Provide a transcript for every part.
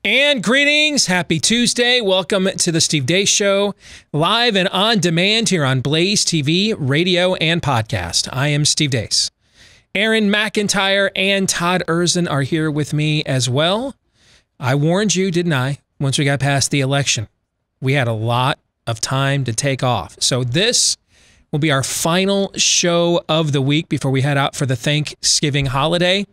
And greetings. Happy Tuesday. Welcome to the Steve Deace Show, live and on demand here on Blaze TV, radio, and podcast. I am Steve Deace. Aaron McIntyre and Todd Erzin are here with me as well. I warned you, didn't I, once we got past the election? We had a lot of time to take off. So this will be our final show of the week before we head out for the Thanksgiving holiday.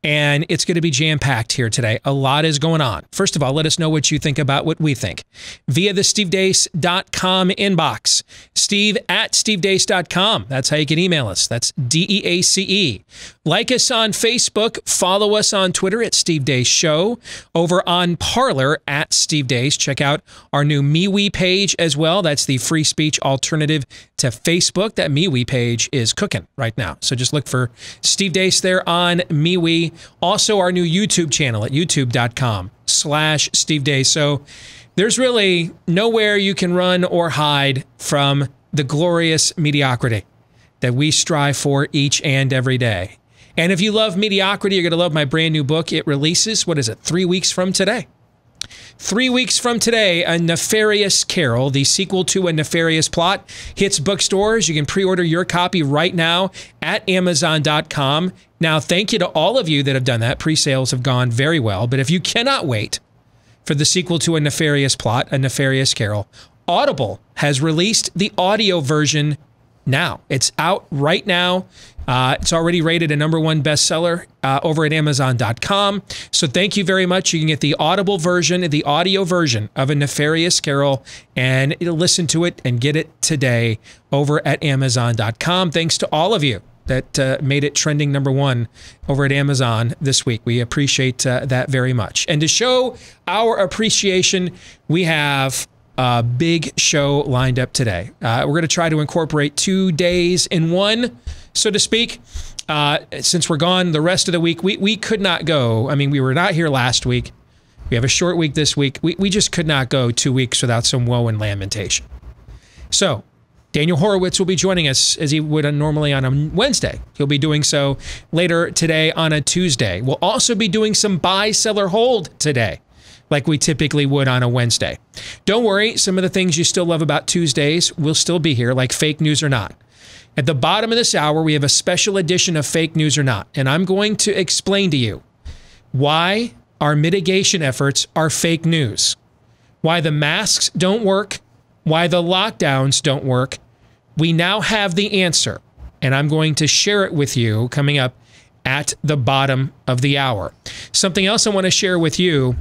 And it's going to be jam-packed here today. A lot is going on. First of all, let us know what you think about what we think via the stevedeace.com inbox. Steve@stevedeace.com. That's how you can email us. That's DEACE. Like us on Facebook. Follow us on Twitter at Steve Deace Show. Over on Parler at Steve Deace. Check out our new MeWe page as well. That's the free speech alternative to Facebook. That MeWe page is cooking right now. So just look for Steve Deace there on MeWe. Also, our new YouTube channel at youtube.com/Steve Deace. So there's really nowhere you can run or hide from the glorious mediocrity that we strive for each and every day. And if you love mediocrity, you're going to love my brand new book. It releases, 3 weeks from today. 3 weeks from today, A Nefarious Carol, the sequel to A Nefarious Plot, hits bookstores. You can pre-order your copy right now at Amazon.com. Now, thank you to all of you that have done that. Pre-sales have gone very well. But if you cannot wait for the sequel to A Nefarious Plot, A Nefarious Carol, Audible has released the audio version now. It's out right now. It's already rated a #1 bestseller over at Amazon.com. So thank you very much. You can get the Audible version, the audio version of A Nefarious Carol, and listen to it and get it today over at Amazon.com. Thanks to all of you that made it trending #1 over at Amazon this week. We appreciate that very much. And to show our appreciation, we have a big show lined up today. We're going to try to incorporate 2 days in one, so to speak. Since we're gone the rest of the week, we could not go. I mean, we were not here last week. We have a short week this week. We just could not go 2 weeks without some woe and lamentation. So Daniel Horowitz will be joining us as he would normally on a Wednesday. He'll be doing so later today on a Tuesday. We'll also be doing some buy, sell, or hold today, like we typically would on a Wednesday. Don't worry, some of the things you still love about Tuesdays will still be here, like fake news or not. At the bottom of this hour, we have a special edition of Fake News or Not, and I'm going to explain to you why our mitigation efforts are fake news, why the masks don't work, why the lockdowns don't work. We now have the answer, and I'm going to share it with you coming up at the bottom of the hour. Something else I want to share with you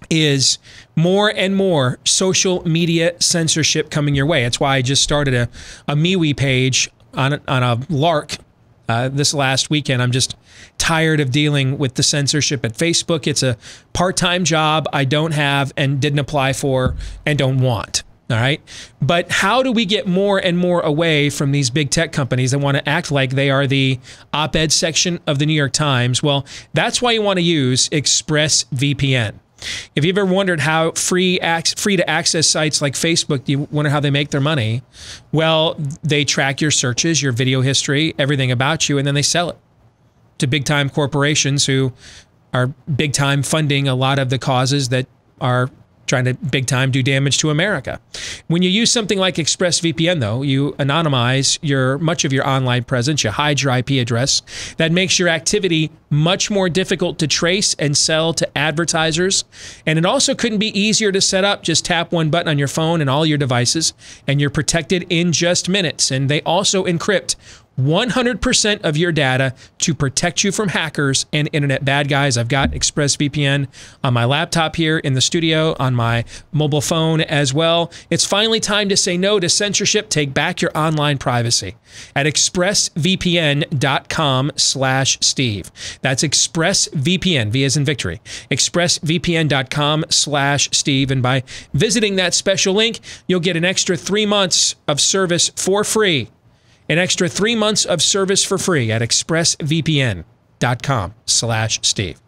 is more and more social media censorship coming your way. That's why I just started a MeWe page on a lark this last weekend. I'm just tired of dealing with the censorship at Facebook. It's a part-time job I don't have and didn't apply for and don't want. All right. But how do we get more and more away from these big tech companies that want to act like they are the op-ed section of the New York Times? Well, that's why you want to use ExpressVPN. If you've ever wondered how free to access sites like Facebook, you wonder how they make their money? Well, they track your searches, your video history, everything about you, and then they sell it to big-time corporations who are big-time funding a lot of the causes that are trying to big-time do damage to America. When you use something like ExpressVPN, though, you anonymize much of your online presence, you hide your IP address. That makes your activity much more difficult to trace and sell to advertisers. And it also couldn't be easier to set up. Just tap one button on your phone and all your devices, and you're protected in just minutes. And they also encrypt 100% of your data to protect you from hackers and internet bad guys. I've got ExpressVPN on my laptop here in the studio, on my mobile phone as well. It's finally time to say no to censorship. Take back your online privacy at expressvpn.com/Steve. That's ExpressVPN, V as in victory, expressvpn.com/Steve. And by visiting that special link, you'll get an extra 3 months of service for free. An extra 3 months of service for free at expressvpn.com/Steve.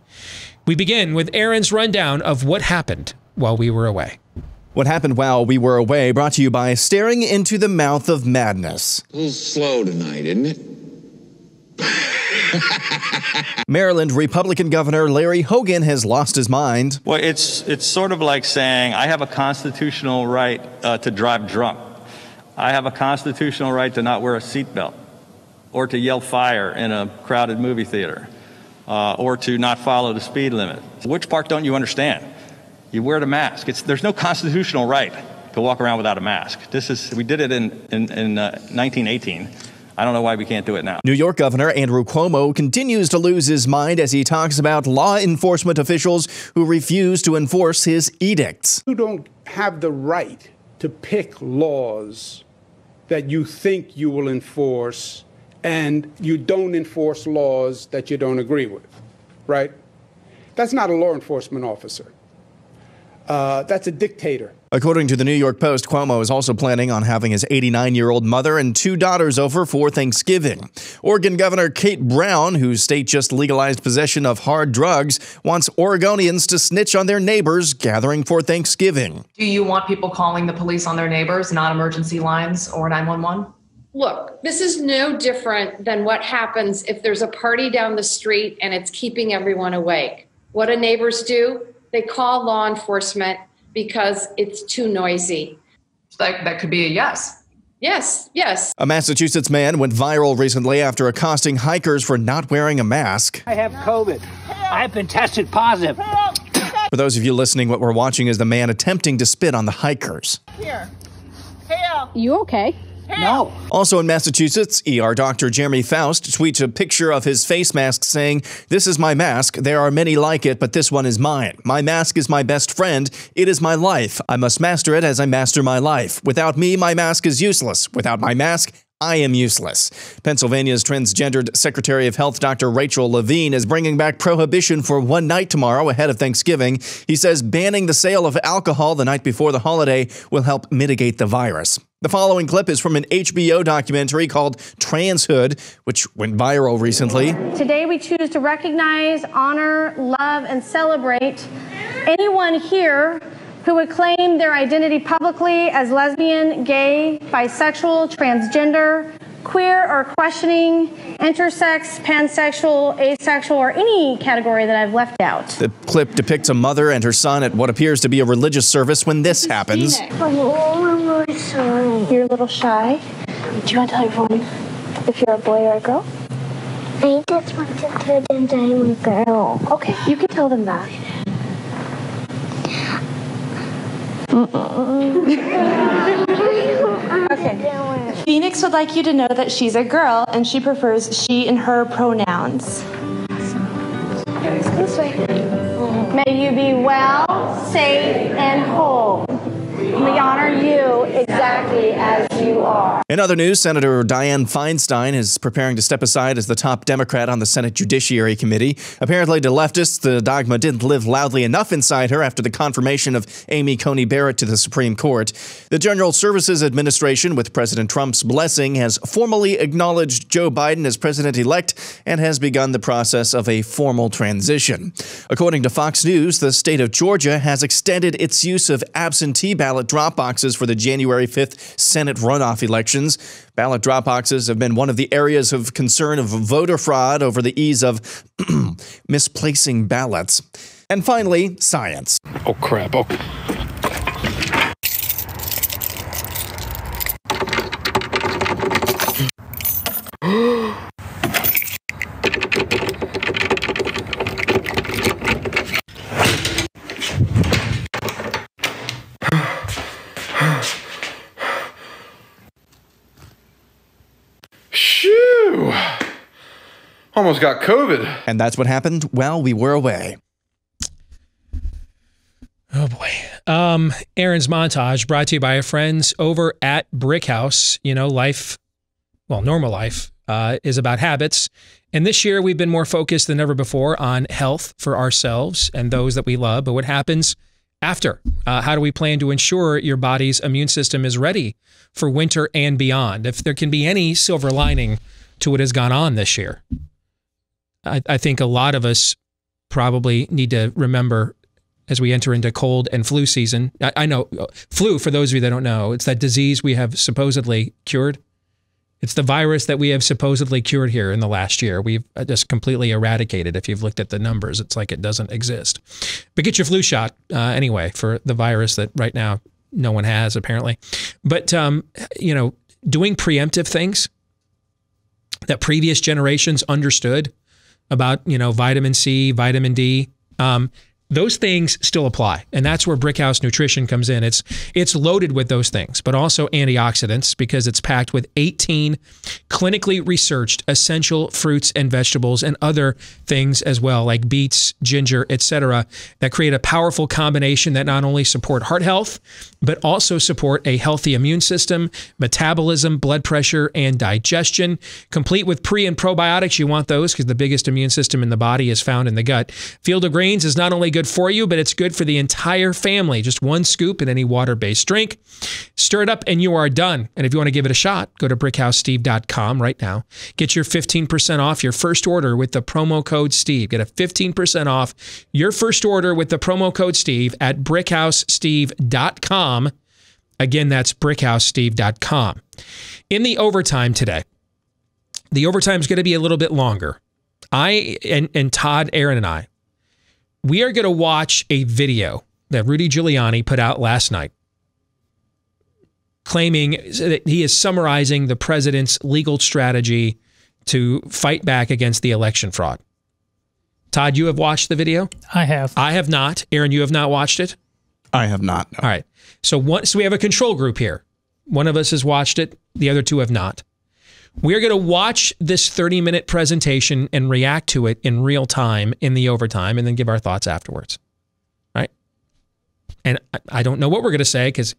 We begin with Aaron's rundown of what happened while we were away. What happened while we were away, brought to you by Staring into the Mouth of Madness. A little slow tonight, isn't it? Maryland Republican Governor Larry Hogan has lost his mind. Well, it's sort of like saying I have a constitutional right to drive drunk. I have a constitutional right to not wear a seatbelt, or to yell fire in a crowded movie theater, or to not follow the speed limit. Which part don't you understand? You wear the mask. There's no constitutional right to walk around without a mask. We did it in 1918. I don't know why we can't do it now. New York Governor Andrew Cuomo continues to lose his mind as he talks about law enforcement officials who refuse to enforce his edicts. You don't have the right to pick laws that you think you will enforce, and you don't enforce laws that you don't agree with, right? That's not a law enforcement officer. That's a dictator. According to the New York Post, Cuomo is also planning on having his 89-year-old mother and 2 daughters over for Thanksgiving. Oregon Governor Kate Brown, whose state just legalized possession of hard drugs, wants Oregonians to snitch on their neighbors gathering for Thanksgiving. Do you want people calling the police on their neighbors, not emergency lines or 911? Look, this is no different than what happens if there's a party down the street and it's keeping everyone awake. What do neighbors do? They call law enforcement because it's too noisy. That could be a yes. Yes. A Massachusetts man went viral recently after accosting hikers for not wearing a mask. I have COVID. I have been tested positive. For those of you listening, what we're watching is the man attempting to spit on the hikers. Here. You okay? No. Also in Massachusetts, ER Dr. Jeremy Faust tweets a picture of his face mask saying, "This is my mask. There are many like it, but this one is mine. My mask is my best friend. It is my life. I must master it as I master my life. Without me, my mask is useless. Without my mask, I am useless." Pennsylvania's transgendered Secretary of Health, Dr. Rachel Levine, is bringing back prohibition for one night tomorrow ahead of Thanksgiving. He says banning the sale of alcohol the night before the holiday will help mitigate the virus. The following clip is from an HBO documentary called Transhood, which went viral recently. Today we choose to recognize, honor, love, and celebrate anyone here who would claim their identity publicly as lesbian, gay, bisexual, transgender, queer or questioning, intersex, pansexual, asexual, or any category that I've left out. The clip depicts a mother and her son at what appears to be a religious service when this happens. You're a little shy. Do you want to tell everyone if you're a boy or a girl? I just want to tell them that I'm a girl. Okay, you can tell them that. Okay. Phoenix would like you to know that she's a girl and she prefers she and her pronouns. This way. May you be well, safe, and whole. We honor you exactly as you are. In other news, Senator Dianne Feinstein is preparing to step aside as the top Democrat on the Senate Judiciary Committee. Apparently, to leftists, the dogma didn't live loudly enough inside her after the confirmation of Amy Coney Barrett to the Supreme Court. The General Services Administration, with President Trump's blessing, has formally acknowledged Joe Biden as president-elect and has begun the process of a formal transition. According to Fox News, the state of Georgia has extended its use of absentee ballot drop boxes for the January 5th Senate runoff elections. Ballot drop boxes have been one of the areas of concern of voter fraud over the ease of misplacing ballots. And finally, science. Oh, crap. Oh. Shoo! Almost got COVID. And that's what happened while we were away. Oh boy. Aaron's montage brought to you by our friends over at Brick House. You know, life, well, normal life is about habits. And this year we've been more focused than ever before on health for ourselves and those that we love. But what happens after? How do we plan to ensure your body's immune system is ready for winter and beyond? If there can be any silver lining to what has gone on this year, I think a lot of us probably need to remember as we enter into cold and flu season. I know flu, for those of you that don't know, it's that disease we have supposedly cured. It's the virus that we have supposedly cured here in the last year. We've just completely eradicated. If you've looked at the numbers, it's like it doesn't exist. But get your flu shot anyway for the virus that right now no one has apparently. But, you know, doing preemptive things that previous generations understood about, you know, vitamin C, vitamin D, those things still apply. And that's where Brickhouse Nutrition comes in. It's loaded with those things, but also antioxidants because it's packed with 18 clinically researched essential fruits and vegetables and other things as well, like beets, ginger, etc., that create a powerful combination that not only support heart health, but also support a healthy immune system, metabolism, blood pressure, and digestion. Complete with pre and probiotics. You want those because the biggest immune system in the body is found in the gut. Field of Greens is not only good for you, but it's good for the entire family. Just one scoop in any water-based drink. Stir it up and you are done. And if you want to give it a shot, go to BrickHouseSteve.com right now. Get your 15% off your first order with the promo code Steve. Get a 15% off your first order with the promo code Steve at BrickHouseSteve.com. Again, that's BrickHouseSteve.com. In the overtime today, the overtime is going to be a little bit longer. And Todd, Aaron, and I, we are going to watch a video that Rudy Giuliani put out last night claiming that he is summarizing the president's legal strategy to fight back against the election fraud. Todd, you have watched the video? I have. I have not. Aaron, you have not watched it? I have not. No. All right. So we have a control group here. One of us has watched it. The other two have not. We're going to watch this 30-minute presentation and react to it in real time in the overtime and then give our thoughts afterwards. Right? And I don't know what we're going to say because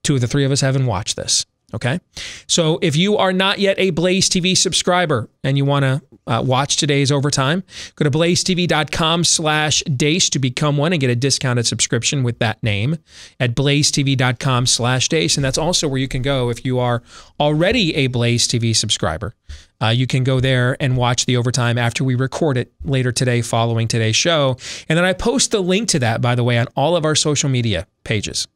two of the three of us haven't watched this. Okay? So if you are not yet a Blaze TV subscriber and you want to watch today's overtime, go to blazetv.com/Deace to become one and get a discounted subscription with that name at blazetv.com/Deace. And that's also where you can go if you are already a Blaze TV subscriber. You can go there and watch the overtime after we record it later today following today's show. And then I post the link to that, by the way, on all of our social media pages.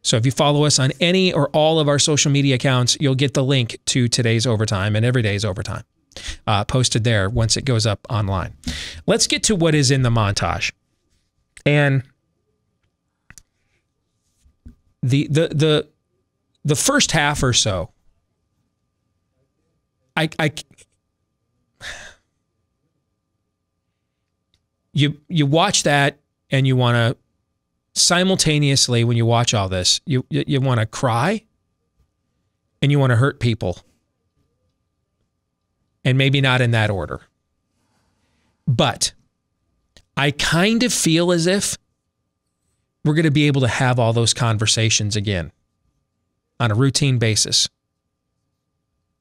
So if you follow us on any or all of our social media accounts, you'll get the link to today's overtime and every day's overtime posted there once it goes up online. Let's get to what is in the montage. And the first half or so, you watch that and you want to simultaneously, when you watch all this, you want to cry and you want to hurt people. And maybe not in that order. But I kind of feel as if we're going to be able to have all those conversations again on a routine basis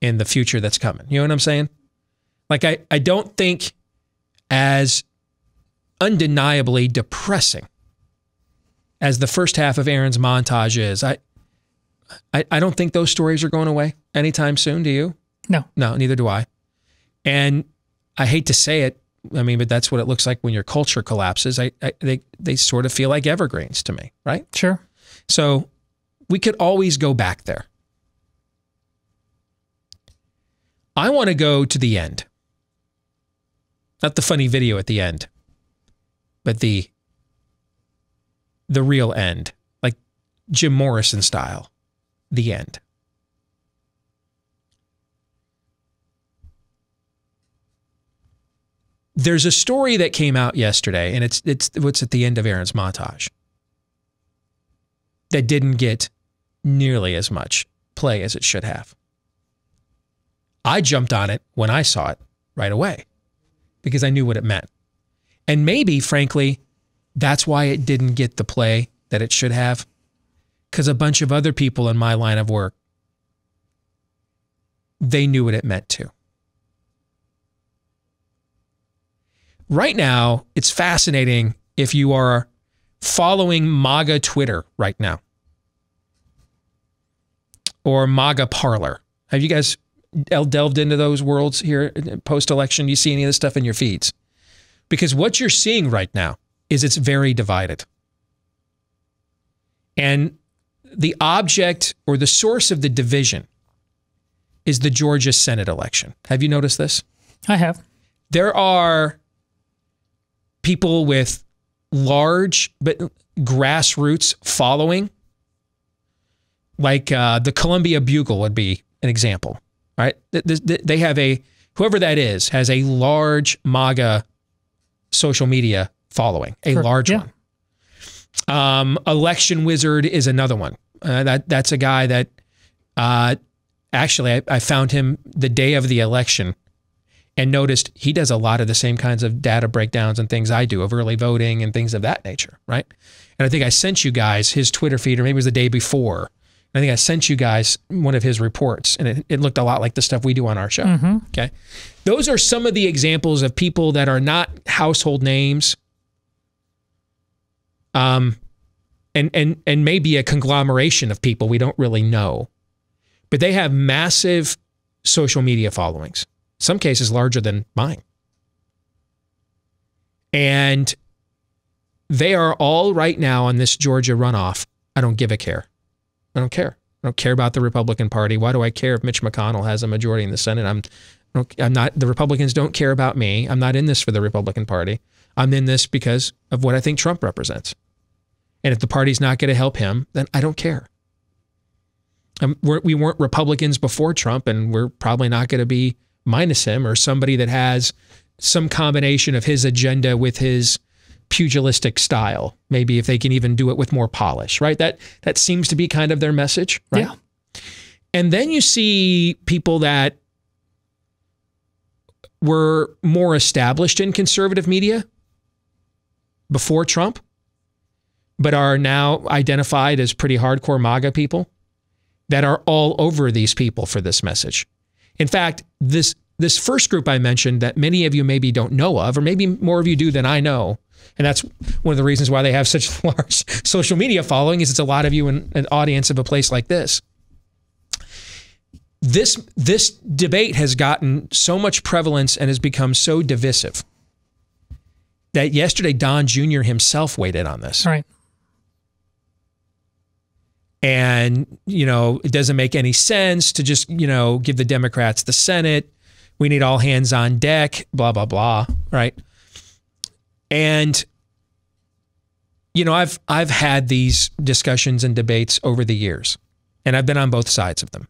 in the future that's coming. You know what I'm saying? Like, I don't think as undeniably depressing as the first half of Aaron's montage is. I don't think those stories are going away anytime soon. Do you? No. No, neither do I. And I hate to say it, I mean, but that's what it looks like when your culture collapses. They sort of feel like evergreens to me, right? Sure. So we could always go back there. I want to go to the end. Not the funny video at the end, but the real end, like Jim Morrison style, the end. There's a story that came out yesterday, and it's what's at the end of Aaron's montage that didn't get nearly as much play as it should have. I jumped on it when I saw it right away because I knew what it meant. And maybe, frankly, that's why it didn't get the play that it should have, because a bunch of other people in my line of work, they knew what it meant too. Right now, it's fascinating if you are following MAGA Twitter right now or MAGA Parlor. Have you guys delved into those worlds here post-election? Do you see any of this stuff in your feeds? Because what you're seeing right now is it's very divided. And the object or the source of the division is the Georgia Senate election. Have you noticed this? I have. There are people with large but grassroots following, like the Columbia Bugle would be an example, right? They have whoever that is, has a large MAGA social media following, a large one. Election Wizard is another one. That's a guy that actually I found him the day of the election and noticed he does a lot of the same kinds of data breakdowns and things I do of early voting and things of that nature, right? And I think I sent you guys his Twitter feed, or maybe it was the day before. I think I sent you guys one of his reports, and it looked a lot like the stuff we do on our show. Okay, those are some of the examples of people that are not household names, and maybe a conglomeration of people we don't really know, but they have massive social media followings. Some cases larger than mine, and they are all right now on this Georgia runoff. I don't give a care. I don't care. I don't care about the Republican Party. Why do I care if Mitch McConnell has a majority in the Senate? I'm not. The Republicans don't care about me. I'm not in this for the Republican Party. I'm in this because of what I think Trump represents. And if the party's not going to help him, then I don't care. We weren't Republicans before Trump, and we're probably not going to be minus him or somebody that has some combination of his agenda with his pugilistic style. Maybe if they can even do it with more polish, right? That seems to be kind of their message, right? Yeah. And then you see people that were more established in conservative media before Trump, but are now identified as pretty hardcore MAGA people that are all over these people for this message. In fact, this first group I mentioned that many of you maybe don't know of, or maybe more of you do than I know, and that's one of the reasons why they have such a large social media following, is it's a lot of you in an audience of a place like this. This debate has gotten so much prevalence and has become so divisive that yesterday Don Jr. himself weighed in on this. Right. And, it doesn't make any sense to just, give the Democrats the Senate. We need all hands on deck, blah, blah, blah, right? And, I've had these discussions and debates over the years, and I've been on both sides of them.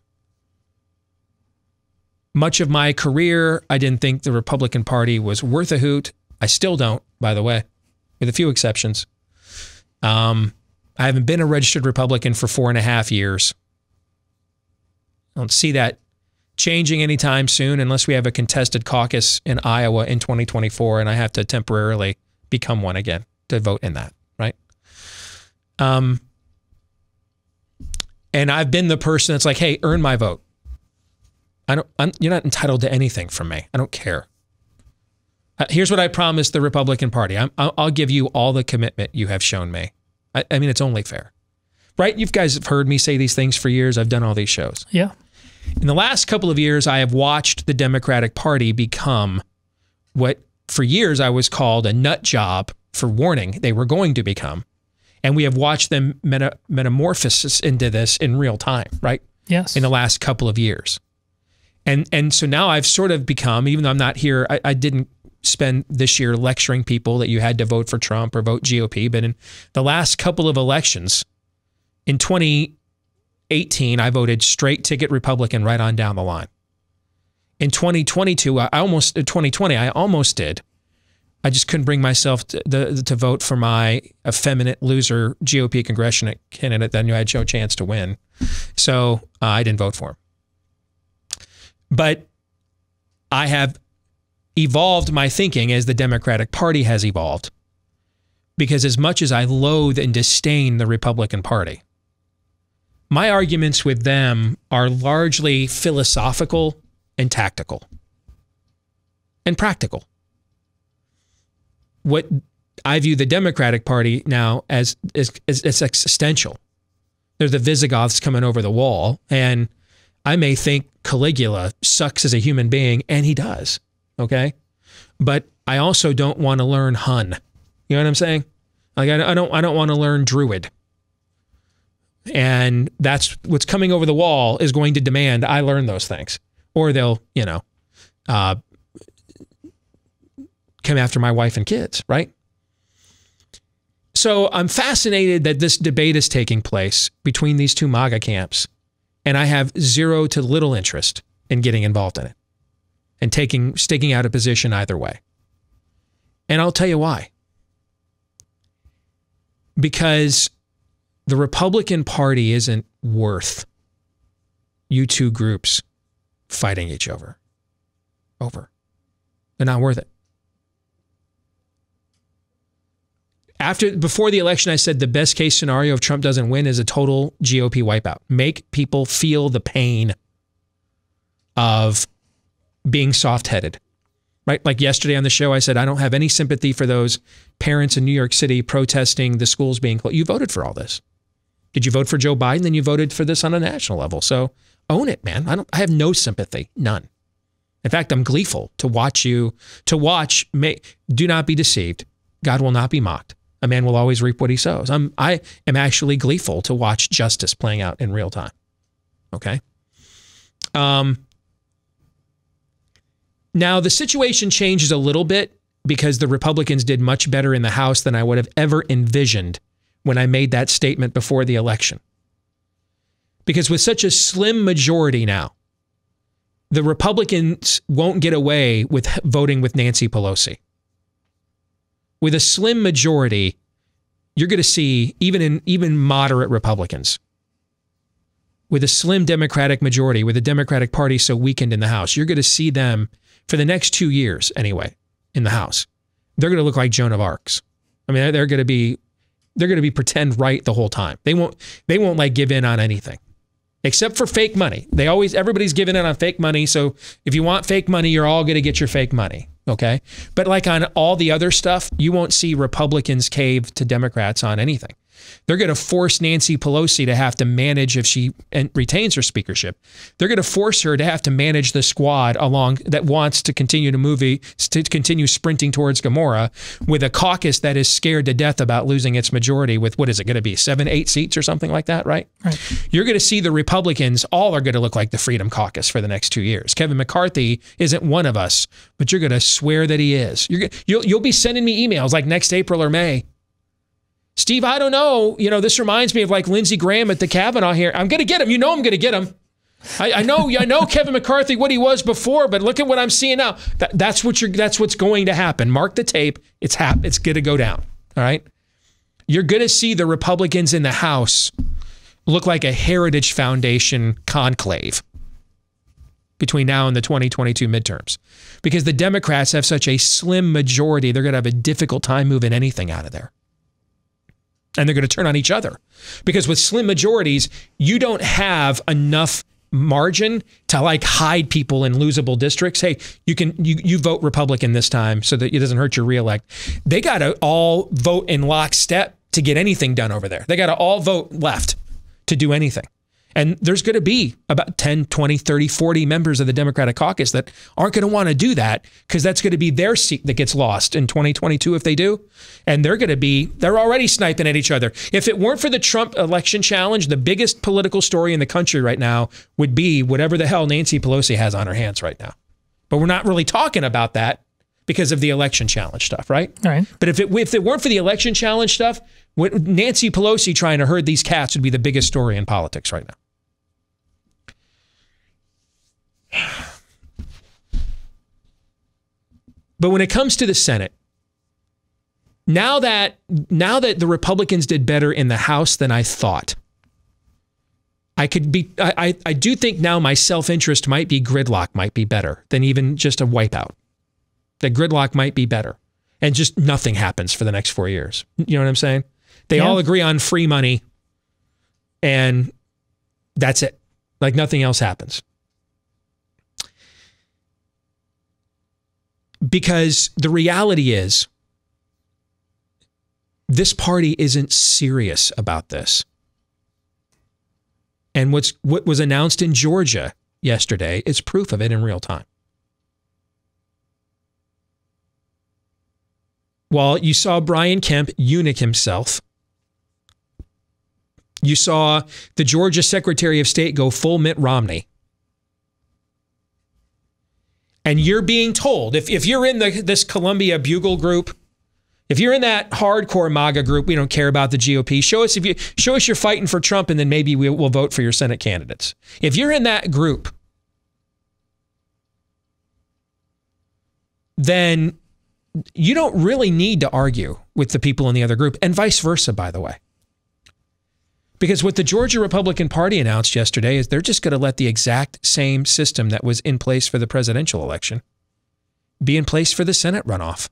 Much of my career, I didn't think the Republican Party was worth a hoot. I still don't, by the way, with a few exceptions. I haven't been a registered Republican for 4.5 years. I don't see that changing anytime soon unless we have a contested caucus in Iowa in 2024 and I have to temporarily become one again to vote in that, right? And I've been the person that's like, hey, earn my vote. You're not entitled to anything from me. I don't care. Here's what I promised the Republican Party. I'll give you all the commitment you have shown me. I mean, it's only fair, right? You guys have heard me say these things for years. I've done all these shows. Yeah. In the last couple of years, I have watched the Democratic Party become what for years I was called a nut job for warning they were going to become. And we have watched them metamorphosis into this in real time, right? Yes. In the last couple of years. And so now I've sort of become, even though I'm not here, I didn't spend this year lecturing people that you had to vote for Trump or vote GOP, but in the last couple of elections, in 2018, I voted straight ticket Republican right on down the line. In 2022, I almost did. I just couldn't bring myself to vote for my effeminate loser GOP congressional candidate that I knew I had no chance to win. So I didn't vote for him. But I have evolved my thinking as the Democratic Party has evolved. Because as much as I loathe and disdain the Republican Party, my arguments with them are largely philosophical and tactical and practical. What I view the Democratic Party now as existential. They're the Visigoths coming over the wall, and I may think Caligula sucks as a human being, and he does, okay? But I also don't want to learn Hun. You know what I'm saying? Like I don't want to learn Druid. And that's what's coming over the wall is going to demand I learn those things. or they'll, you know, come after my wife and kids, right? So I'm fascinated that this debate is taking place between these two MAGA camps, and I have zero to little interest in getting involved in it and sticking out a position either way. And I'll tell you why. Because the Republican Party isn't worth you two groups fighting each other over. They're not worth it. Before the election, I said the best case scenario if Trump doesn't win is a total GOP wipeout. Make people feel the pain of being soft-headed. Right? Like yesterday on the show, I said, I don't have any sympathy for those parents in New York City protesting the schools being closed. You voted for all this. Did you vote for Joe Biden? Then you voted for this on a national level. So own it, man. I have no sympathy. None. In fact, I'm gleeful to watch you, do not be deceived. God will not be mocked. A man will always reap what he sows. I am actually gleeful to watch justice playing out in real time. Okay? Now, the situation changes a little bit because the Republicans did much better in the House than I would have ever envisioned when I made that statement before the election. Because with such a slim majority now, the Republicans won't get away with voting with Nancy Pelosi. With a slim majority, you're going to see, even moderate Republicans, with a slim Democratic majority, with the Democratic Party so weakened in the House, you're going to see them, for the next 2 years anyway, in the House, they're going to look like Joan of Arcs. I mean, they're going to be pretend right the whole time. They won't like give in on anything. Except for fake money. Everybody's giving in on fake money, so if you want fake money, you're all going to get your fake money. Okay? But like on all the other stuff, you won't see Republicans cave to Democrats on anything. They're going to force Nancy Pelosi to have to manage, if she retains her speakership, they're going to force her to have to manage the squad along that wants to continue continue sprinting towards Gomorrah with a caucus that is scared to death about losing its majority with, what is it going to be, 7, 8 seats or something like that, right? Right. You're going to see the Republicans all are going to look like the Freedom Caucus for the next 2 years. Kevin McCarthy isn't one of us, but you're going to swear that he is. You'll be sending me emails like next April or May. Steve, I don't know. You know, this reminds me of like Lindsey Graham at the Kavanaugh here. I'm going to get him. You know I'm going to get him. I know Kevin McCarthy, what he was before, but look at what I'm seeing now. That's what's going to happen. Mark the tape. It's going to go down. All right? You're going to see the Republicans in the House look like a Heritage Foundation conclave between now and the 2022 midterms. Because the Democrats have such a slim majority, they're going to have a difficult time moving anything out of there. And they're going to turn on each other. Because with slim majorities, you don't have enough margin to like hide people in losable districts. Hey, you vote Republican this time so that it doesn't hurt your reelect. They got to all vote in lockstep to get anything done over there. They got to all vote left to do anything. And there's going to be about 10, 20, 30, 40 members of the Democratic caucus that aren't going to want to do that because that's going to be their seat that gets lost in 2022 if they do. And they're already sniping at each other. If it weren't for the Trump election challenge, the biggest political story in the country right now would be whatever the hell Nancy Pelosi has on her hands right now. But we're not really talking about that because of the election challenge stuff, right? All right. But if it weren't for the election challenge stuff, Nancy Pelosi trying to herd these cats would be the biggest story in politics right now. But when it comes to the Senate, now that the Republicans did better in the House than I thought, I do think now my self-interest might be gridlock might be better than even just a wipeout. That gridlock might be better. And just nothing happens for the next 4 years. You know what I'm saying? They all agree on free money and that's it. Like nothing else happens. Because the reality is, this party isn't serious about this. And what was announced in Georgia yesterday is proof of it in real time. While you saw Brian Kemp eunuch himself, you saw the Georgia Secretary of State go full Mitt Romney. and you're being told, if you're in this Columbia Bugle group, if you're in that hardcore MAGA group, we don't care about the GOP. Show us you're fighting for Trump, and then maybe we'll vote for your Senate candidates. If you're in that group, then you don't really need to argue with the people in the other group, and vice versa, by the way. Because what the Georgia Republican Party announced yesterday is they're just going to let the exact same system that was in place for the presidential election be in place for the Senate runoff.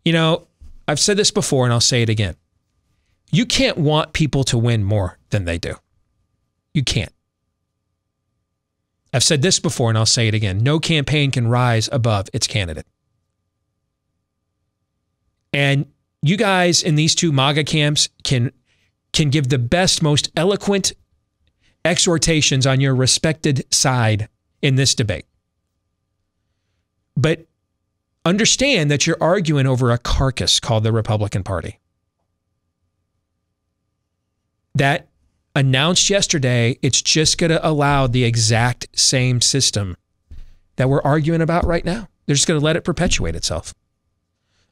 You know, I've said this before and I'll say it again. You can't want people to win more than they do. You can't. I've said this before and I'll say it again. No campaign can rise above its candidate. And you guys in these two MAGA camps can give the best, most eloquent exhortations on your respected side in this debate. But understand that you're arguing over a carcass called the Republican Party that announced yesterday it's just going to allow the exact same system that we're arguing about right now. They're just going to let it perpetuate itself.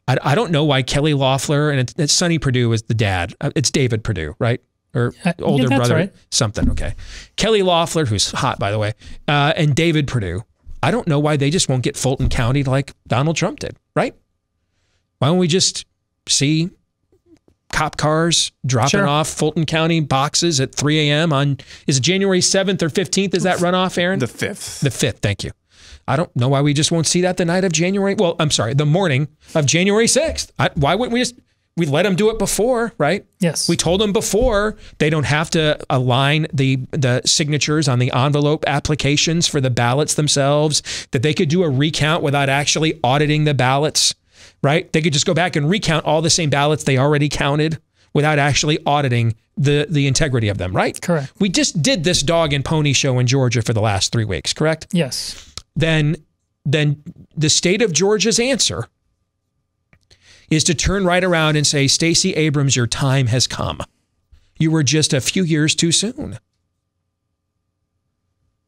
I don't know why Kelly Loeffler, and it's Sonny Perdue is the dad. It's David Perdue, right? Or older brother, right. Something, okay. Kelly Loeffler, who's hot, by the way, and David Perdue. I don't know why they just won't get Fulton County like Donald Trump did, right? Why don't we just see cop cars dropping off Fulton County boxes at 3 a.m. on, is it January 7th or 15th? Is that runoff, Aaron? The 5th. The 5th, thank you. I don't know why we just won't see that the night of January. Well, I'm sorry, the morning of January 6th. Why wouldn't we let them do it before, right? Yes. We told them before they don't have to align the signatures on the envelope applications for the ballots themselves, that they could do a recount without actually auditing the ballots, right? They could just go back and recount all the same ballots they already counted without actually auditing the integrity of them, right? Correct. We just did this dog and pony show in Georgia for the last 3 weeks, correct? Yes. Then the state of Georgia's answer is to turn right around and say, Stacey Abrams, your time has come. You were just a few years too soon.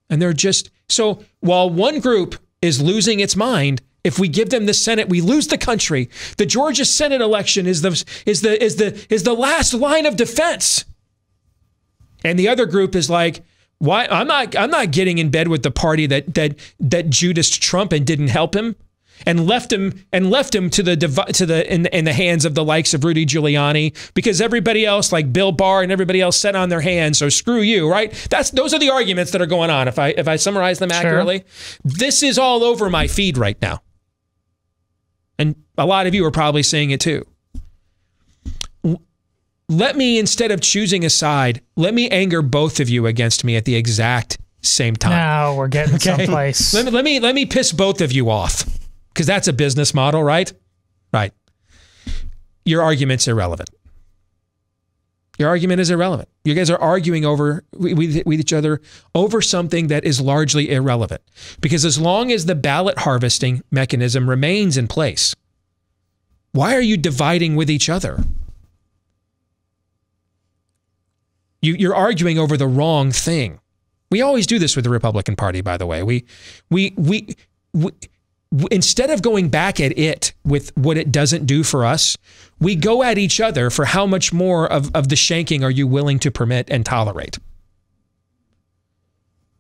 And they're just, so while one group is losing its mind, if we give them the Senate, we lose the country. The Georgia Senate election is the last line of defense. And the other group is like, why? I'm not getting in bed with the party that Judiced Trump and didn't help him, and left him in the hands of the likes of Rudy Giuliani, because everybody else, like Bill Barr and everybody else, sat on their hands. So screw you, right? Those are the arguments that are going on. If I summarize them accurately, this is all over my feed right now, and a lot of you are probably seeing it too. Let me, instead of choosing a side, let me anger both of you against me at the exact same time. Now we're getting someplace. Let me piss both of you off, because that's a business model, right? Right. Your argument's irrelevant. Your argument is irrelevant. You guys are arguing with each other over something that is largely irrelevant. Because as long as the ballot harvesting mechanism remains in place, why are you dividing with each other? You're arguing over the wrong thing. We always do this with the Republican Party, by the way. We instead of going back at it with what it doesn't do for us, we go at each other for how much more of the shanking are you willing to permit and tolerate.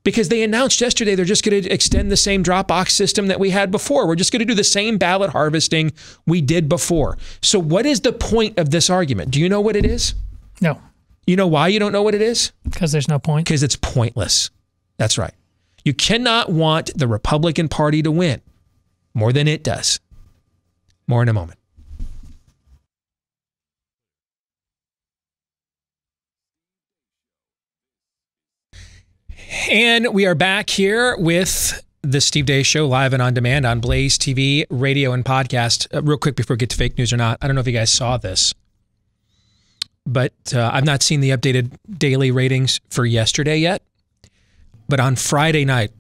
Because they announced yesterday they're just going to extend the same drop box system that we had before. We're just going to do the same ballot harvesting we did before. So what is the point of this argument? Do you know what it is? No. You know why you don't know what it is? Because there's no point. Because it's pointless. That's right. You cannot want the Republican Party to win more than it does. More in a moment. And we are back here with the Steve Deace Show, live and on demand on Blaze TV, radio, and podcast. Real quick before we get to fake news or not, I don't know if you guys saw this, but I've not seen the updated daily ratings for yesterday yet. But on Friday night,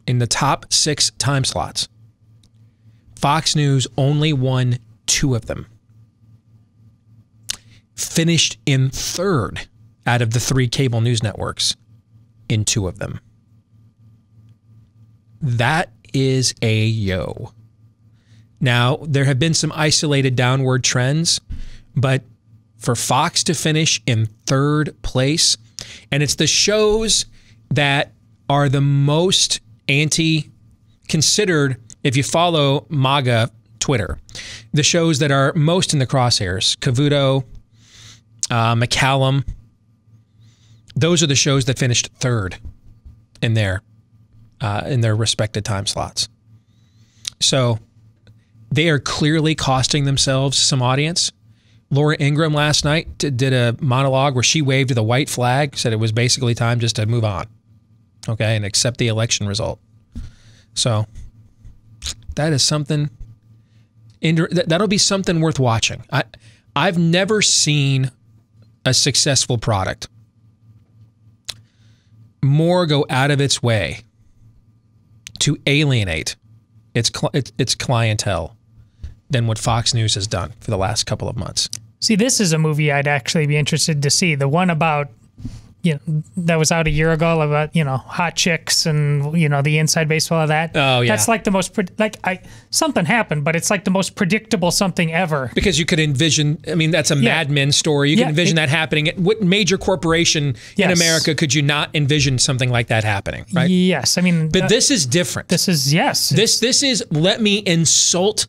in the top 6 time slots, Fox News only won 2 of them. Finished in 3rd out of the 3 cable news networks in 2 of them. that is a yo. Now, there have been some isolated downward trends, but for Fox to finish in third place, and it's the shows that are the most considered, if you follow MAGA Twitter, the shows that are most in the crosshairs, Cavuto, McCallum, those are the shows that finished third in their respected time slots. So they are clearly costing themselves some audience. Laura Ingraham last night did a monologue where she waved the white flag, said it was basically time just to move on, okay, and accept the election result. So that is something, that'll be something worth watching. I've never seen a successful product more go out of its way to alienate its clientele than what Fox News has done for the last couple of months. See, this is a movie I'd actually be interested to see. The one about, that was out a year ago about, hot chicks and, the inside baseball of that. Oh, yeah. That's like the most, something happened, but it's like the most predictable something ever. Because you could envision, that's a Mad Men story. You can envision that happening. What major corporation in America could you not envision something like that happening, right? Yes. But this is different. This is, yes. This is, let me insult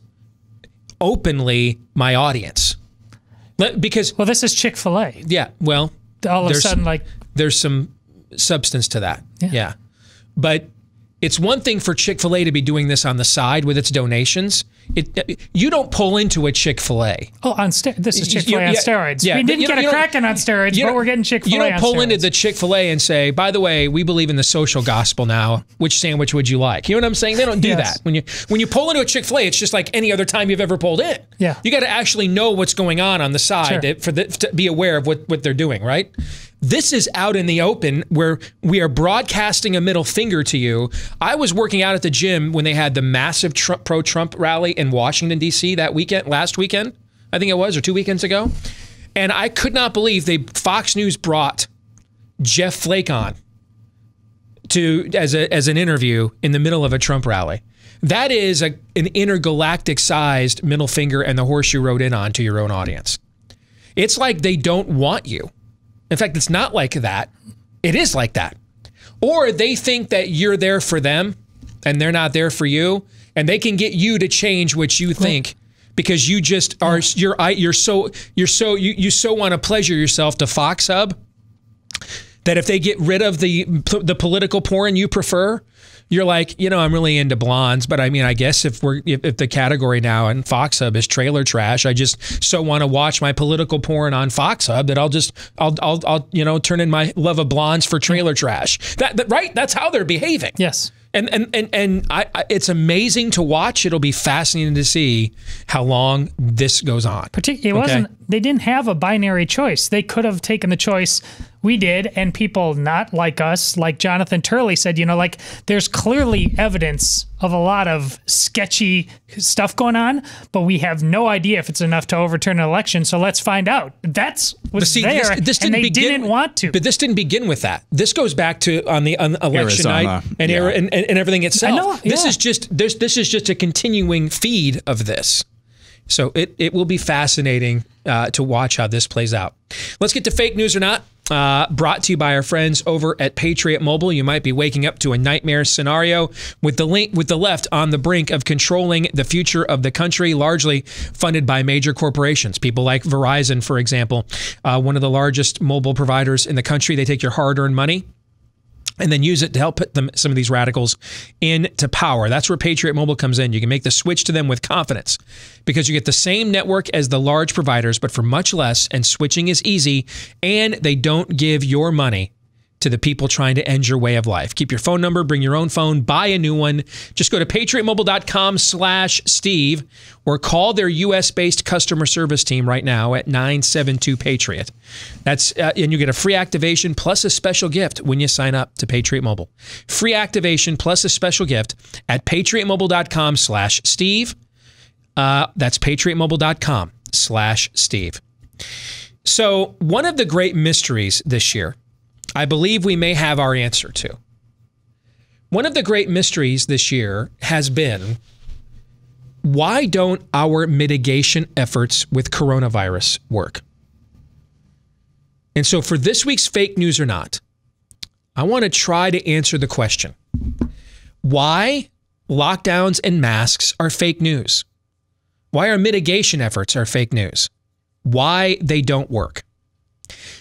openly my audience. Because this is Chick-fil-A. Yeah, well, all of a sudden, there's some substance to that. Yeah. But it's one thing for Chick-fil-A to be doing this on the side with its donations. You don't pull into a Chick-fil-A. Oh, this is Chick-fil-A on steroids. Yeah, we didn't get a Kraken on steroids, but we're getting Chick-fil-A on steroids. You don't pull into the Chick-fil-A and say, by the way, we believe in the social gospel now. Which sandwich would you like? You know what I'm saying? They don't do that. When you pull into a Chick-fil-A, it's just like any other time you've ever pulled in. Yeah. You got to actually know what's going on the side to be aware of what they're doing, right? This is out in the open where we are broadcasting a middle finger to you. I was working out at the gym when they had the massive pro-Trump rally in Washington, D.C. last weekend, I think it was, or 2 weekends ago. And I could not believe Fox News brought Jeff Flake on as an interview in the middle of a Trump rally. That is an intergalactic sized middle finger and the horse you rode in on to your own audience. It's like they don't want you. In fact, it's not like that. It is like that. Or they think that you're there for them and they're not there for you, and they can get you to change what you think because you just are you so want to pleasure yourself to Fox Hub that if they get rid of the political porn you prefer, you're like, I'm really into blondes, but I guess if the category now in Fox Hub is trailer trash, I just so want to watch my political porn on Fox Hub that I'll turn in my love of blondes for trailer trash. Right? That's how they're behaving. Yes. And it's amazing to watch. It'll be fascinating to see how long this goes on. They didn't have a binary choice. They could have taken the choice we did, and people not like us, like Jonathan Turley said, there's clearly evidence of a lot of sketchy stuff going on, but we have no idea if it's enough to overturn an election, so let's find out. That's what's there, and they didn't want to. But this didn't begin with that. This goes back to on election night and everything itself. I know, This is just a continuing feed of this. So it will be fascinating to watch how this plays out. Let's get to fake news or not. Brought to you by our friends over at Patriot Mobile. You might be waking up to a nightmare scenario with the left on the brink of controlling the future of the country, largely funded by major corporations. People like Verizon, for example, one of the largest mobile providers in the country. They take your hard-earned money and then use it to help put some of these radicals into power. That's where Patriot Mobile comes in. You can make the switch to them with confidence because you get the same network as the large providers, but for much less, and switching is easy, and they don't give your money to the people trying to end your way of life. Keep your phone number, bring your own phone, buy a new one. Just go to patriotmobile.com/Steve or call their US-based customer service team right now at 972-PATRIOT. That's and you get a free activation plus a special gift when you sign up to Patriot Mobile. Free activation plus a special gift at patriotmobile.com/Steve. That's patriotmobile.com/Steve. So one of the great mysteries this year, I believe we may have our answer to. One of the great mysteries this year has been, why don't our mitigation efforts with coronavirus work? And so for this week's Fake News or Not, I want to try to answer the question, why lockdowns and masks are fake news? Why our mitigation efforts are fake news? Why they don't work?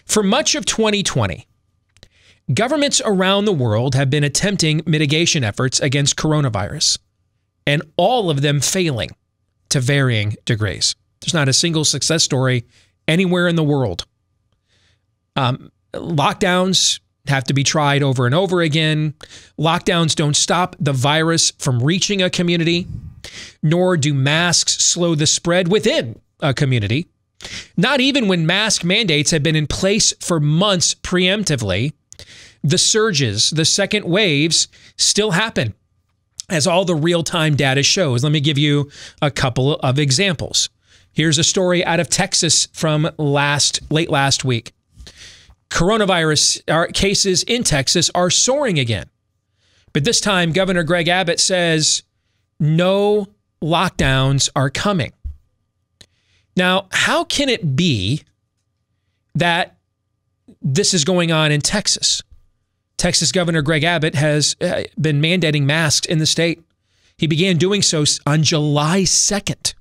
For much of 2020, governments around the world have been attempting mitigation efforts against coronavirus, and all of them failing to varying degrees. There's not a single success story anywhere in the world. Lockdowns have to be tried over and over again. Lockdowns don't stop the virus from reaching a community, nor do masks slow the spread within a community. Not even when mask mandates have been in place for months preemptively, the surges, the second waves still happen, as all the real-time data shows. Let me give you a couple of examples. Here's a story out of Texas from late last week. Coronavirus cases in Texas are soaring again. But this time, Governor Greg Abbott says no lockdowns are coming. Now, how can it be that this is going on in Texas? Texas Governor Greg Abbott has been mandating masks in the state. He began doing so on July 2nd.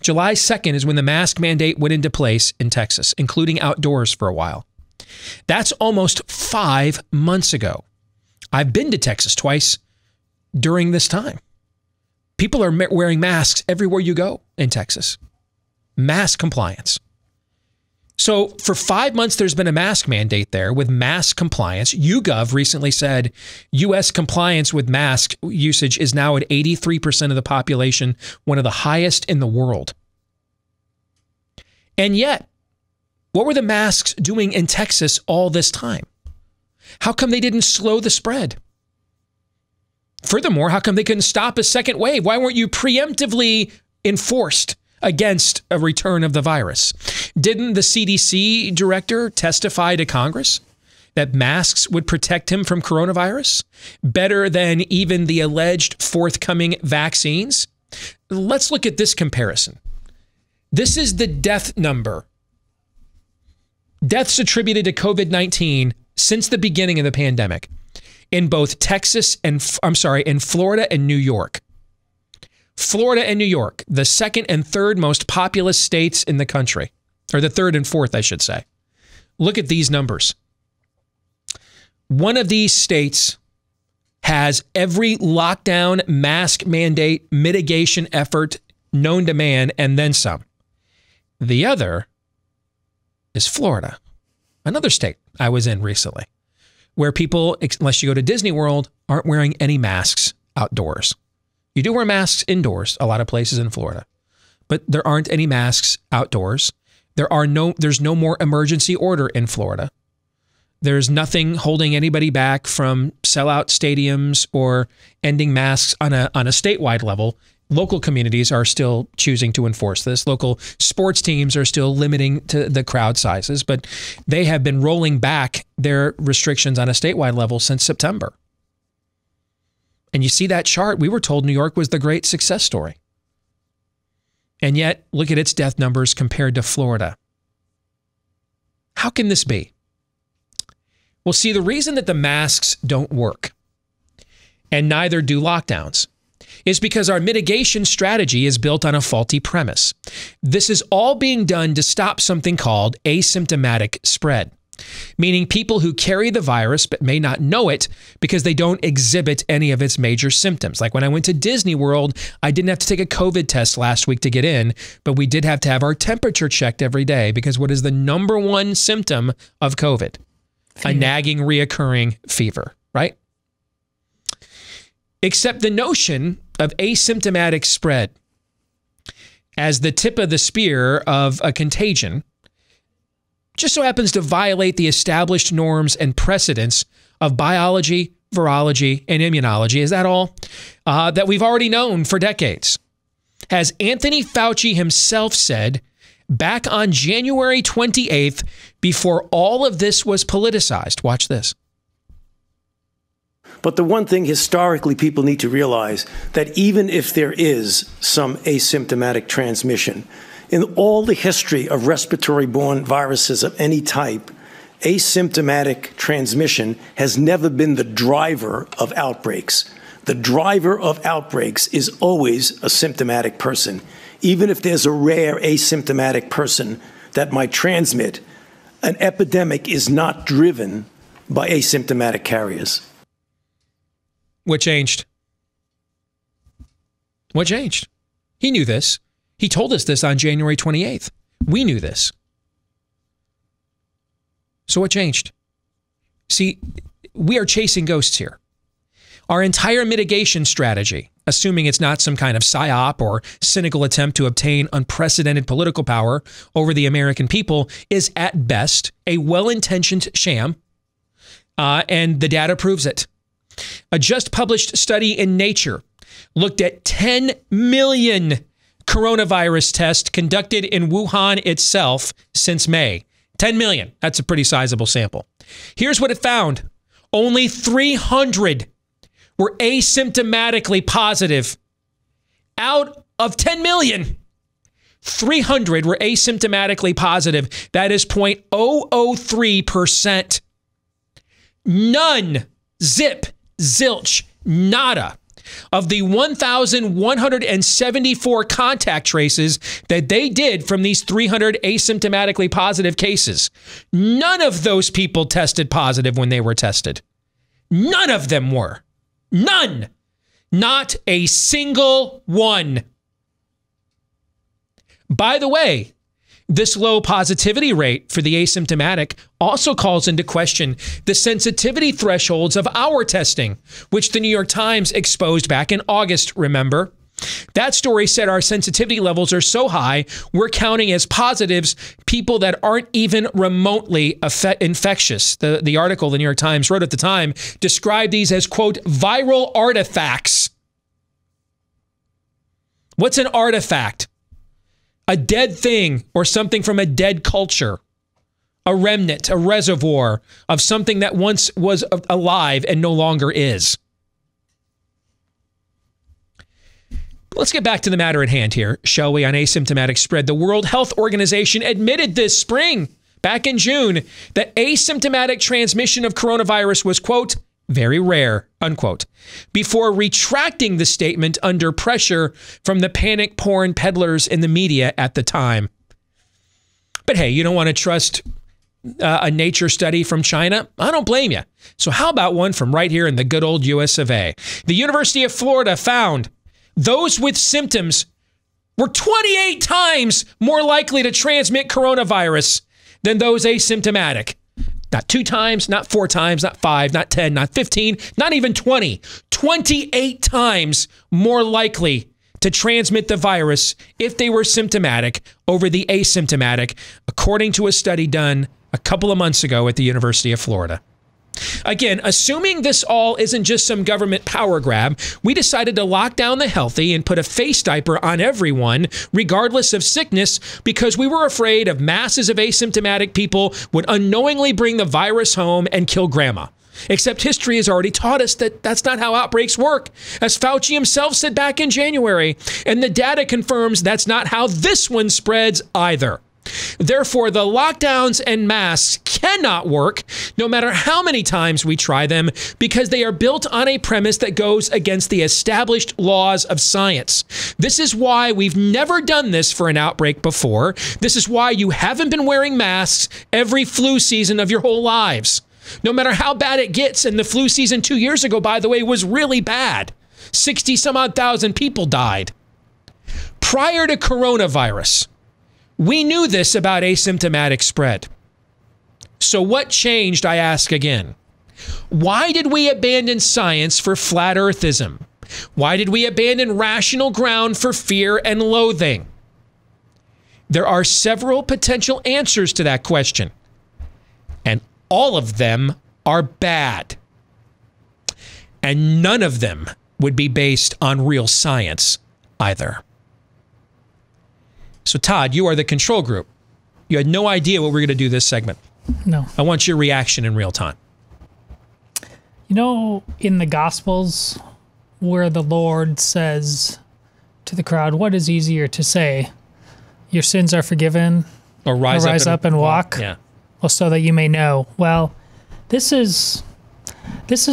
July 2nd is when the mask mandate went into place in Texas, including outdoors for a while. That's almost 5 months ago. I've been to Texas twice during this time. People are wearing masks everywhere you go in Texas. Mask compliance. So for 5 months, there's been a mask mandate there with mask compliance. YouGov recently said U.S. compliance with mask usage is now at 83% of the population, one of the highest in the world. And yet, what were the masks doing in Texas all this time? How come they didn't slow the spread? Furthermore, how come they couldn't stop a second wave? Why weren't you preemptively enforced against a return of the virus? Didn't the CDC director testify to Congress that masks would protect him from coronavirus better than even the alleged forthcoming vaccines? Let's look at this comparison. This is the death number. Deaths attributed to COVID-19 since the beginning of the pandemic in both Texas and, in Florida and New York. Florida and New York, the second and third most populous states in the country, or the third and fourth, I should say. Look at these numbers. One of these states has every lockdown, mask mandate, mitigation effort known to man, and then some. The other is Florida, another state I was in recently, where people, unless you go to Disney World, aren't wearing any masks outdoors. You do wear masks indoors, a lot of places in Florida, but there aren't any masks outdoors. There's no more emergency order in Florida. There's nothing holding anybody back from sellout stadiums or ending masks on a statewide level. Local communities are still choosing to enforce this. Local sports teams are still limiting to the crowd sizes, but they have been rolling back their restrictions on a statewide level since September. And you see that chart, we were told New York was the great success story. And yet, look at its death numbers compared to Florida. How can this be? Well, see, the reason that the masks don't work, and neither do lockdowns, is because our mitigation strategy is built on a faulty premise. This is all being done to stop something called asymptomatic spread, meaning people who carry the virus but may not know it because they don't exhibit any of its major symptoms. Like when I went to Disney World, I didn't have to take a COVID test last week to get in, but we did have to have our temperature checked every day because what is the number one symptom of COVID? Fever. A nagging, reoccurring fever, right? Except the notion of asymptomatic spread as the tip of the spear of a contagion just so happens to violate the established norms and precedents of biology, virology, and immunology. Is that all? That we've already known for decades. As Anthony Fauci himself said back on January 28th, before all of this was politicized. Watch this. But the one thing historically people need to realize, that even if there is some asymptomatic transmission, in all the history of respiratory-borne viruses of any type, asymptomatic transmission has never been the driver of outbreaks. The driver of outbreaks is always a symptomatic person. Even if there's a rare asymptomatic person that might transmit, an epidemic is not driven by asymptomatic carriers. What changed? What changed? He knew this. He told us this on January 28th. We knew this. So what changed? See, we are chasing ghosts here. Our entire mitigation strategy, assuming it's not some kind of psyop or cynical attempt to obtain unprecedented political power over the American people, is at best a well-intentioned sham, and the data proves it. A just published study in Nature looked at 10 million coronavirus tests conducted in Wuhan itself since May. 10 million. That's a pretty sizable sample. Here's what it found. Only 300 were asymptomatically positive. Out of 10 million, 300 were asymptomatically positive. That is 0.003%. None, zip, zilch, nada of the 1,174 contact traces that they did from these 300 asymptomatically positive cases. None of those people tested positive when they were tested. None of them were. None. Not a single one. By the way, this low positivity rate for the asymptomatic also calls into question the sensitivity thresholds of our testing, which the New York Times exposed back in August, remember? That story said our sensitivity levels are so high, we're counting as positives people that aren't even remotely infectious. The article the New York Times wrote at the time described these as, quote, viral artifacts. What's an artifact? A dead thing or something from a dead culture. A remnant, a reservoir of something that once was alive and no longer is. Let's get back to the matter at hand here, shall we, on asymptomatic spread. The World Health Organization admitted this spring, back in June, that asymptomatic transmission of coronavirus was, quote, very rare, unquote, before retracting the statement under pressure from the panic porn peddlers in the media at the time. But hey, you don't want to trust a nature study from China? I don't blame you. So how about one from right here in the good old US of A? The University of Florida found those with symptoms were 28 times more likely to transmit coronavirus than those asymptomatic. Not 2 times, not 4 times, not 5, not 10, not 15, not even 20. 28 times more likely to transmit the virus if they were symptomatic over the asymptomatic, according to a study done a couple of months ago at the University of Florida. Again, assuming this all isn't just some government power grab, we decided to lock down the healthy and put a face diaper on everyone, regardless of sickness, because we were afraid of masses of asymptomatic people would unknowingly bring the virus home and kill grandma. Except history has already taught us that that's not how outbreaks work, as Fauci himself said back in January, and the data confirms that's not how this one spreads either. Therefore, the lockdowns and masks cannot work, no matter how many times we try them, because they are built on a premise that goes against the established laws of science. This is why we've never done this for an outbreak before. This is why you haven't been wearing masks every flu season of your whole lives. No matter how bad it gets, and the flu season 2 years ago, by the way, was really bad. 60-some-odd thousand people died. Prior to coronavirus, we knew this about asymptomatic spread. So what changed, I ask again? Why did we abandon science for flat earthism? Why did we abandon rational ground for fear and loathing? There are several potential answers to that question, and all of them are bad. And none of them would be based on real science either. So, Todd, you are the control group. You had no idea what we were going to do this segment. No. I want your reaction in real time. You know, in the Gospels, where the Lord says to the crowd, what is easier to say? Your sins are forgiven, or rise up and walk? Yeah. Well, so that you may know. Well, this is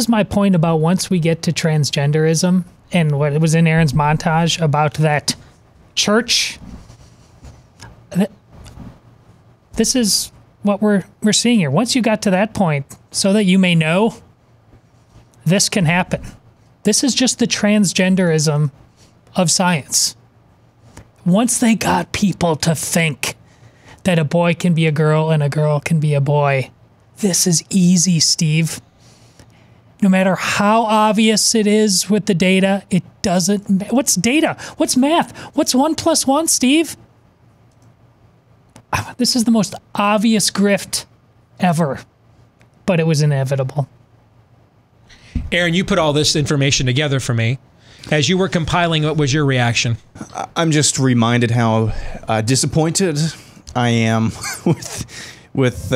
my point about once we get to transgenderism and what it was in Aaron's montage about that church. This is what we're seeing here. Once you got to that point, so that you may know, this can happen. This is just the transgenderism of science. Once they got people to think that a boy can be a girl and a girl can be a boy, this is easy, Steve. No matter how obvious it is with the data, it doesn't. What's data? What's math? What's 1 + 1, Steve? This is the most obvious grift ever, but it was inevitable. Aaron, you put all this information together for me. As you were compiling, what was your reaction? I'm just reminded how disappointed I am with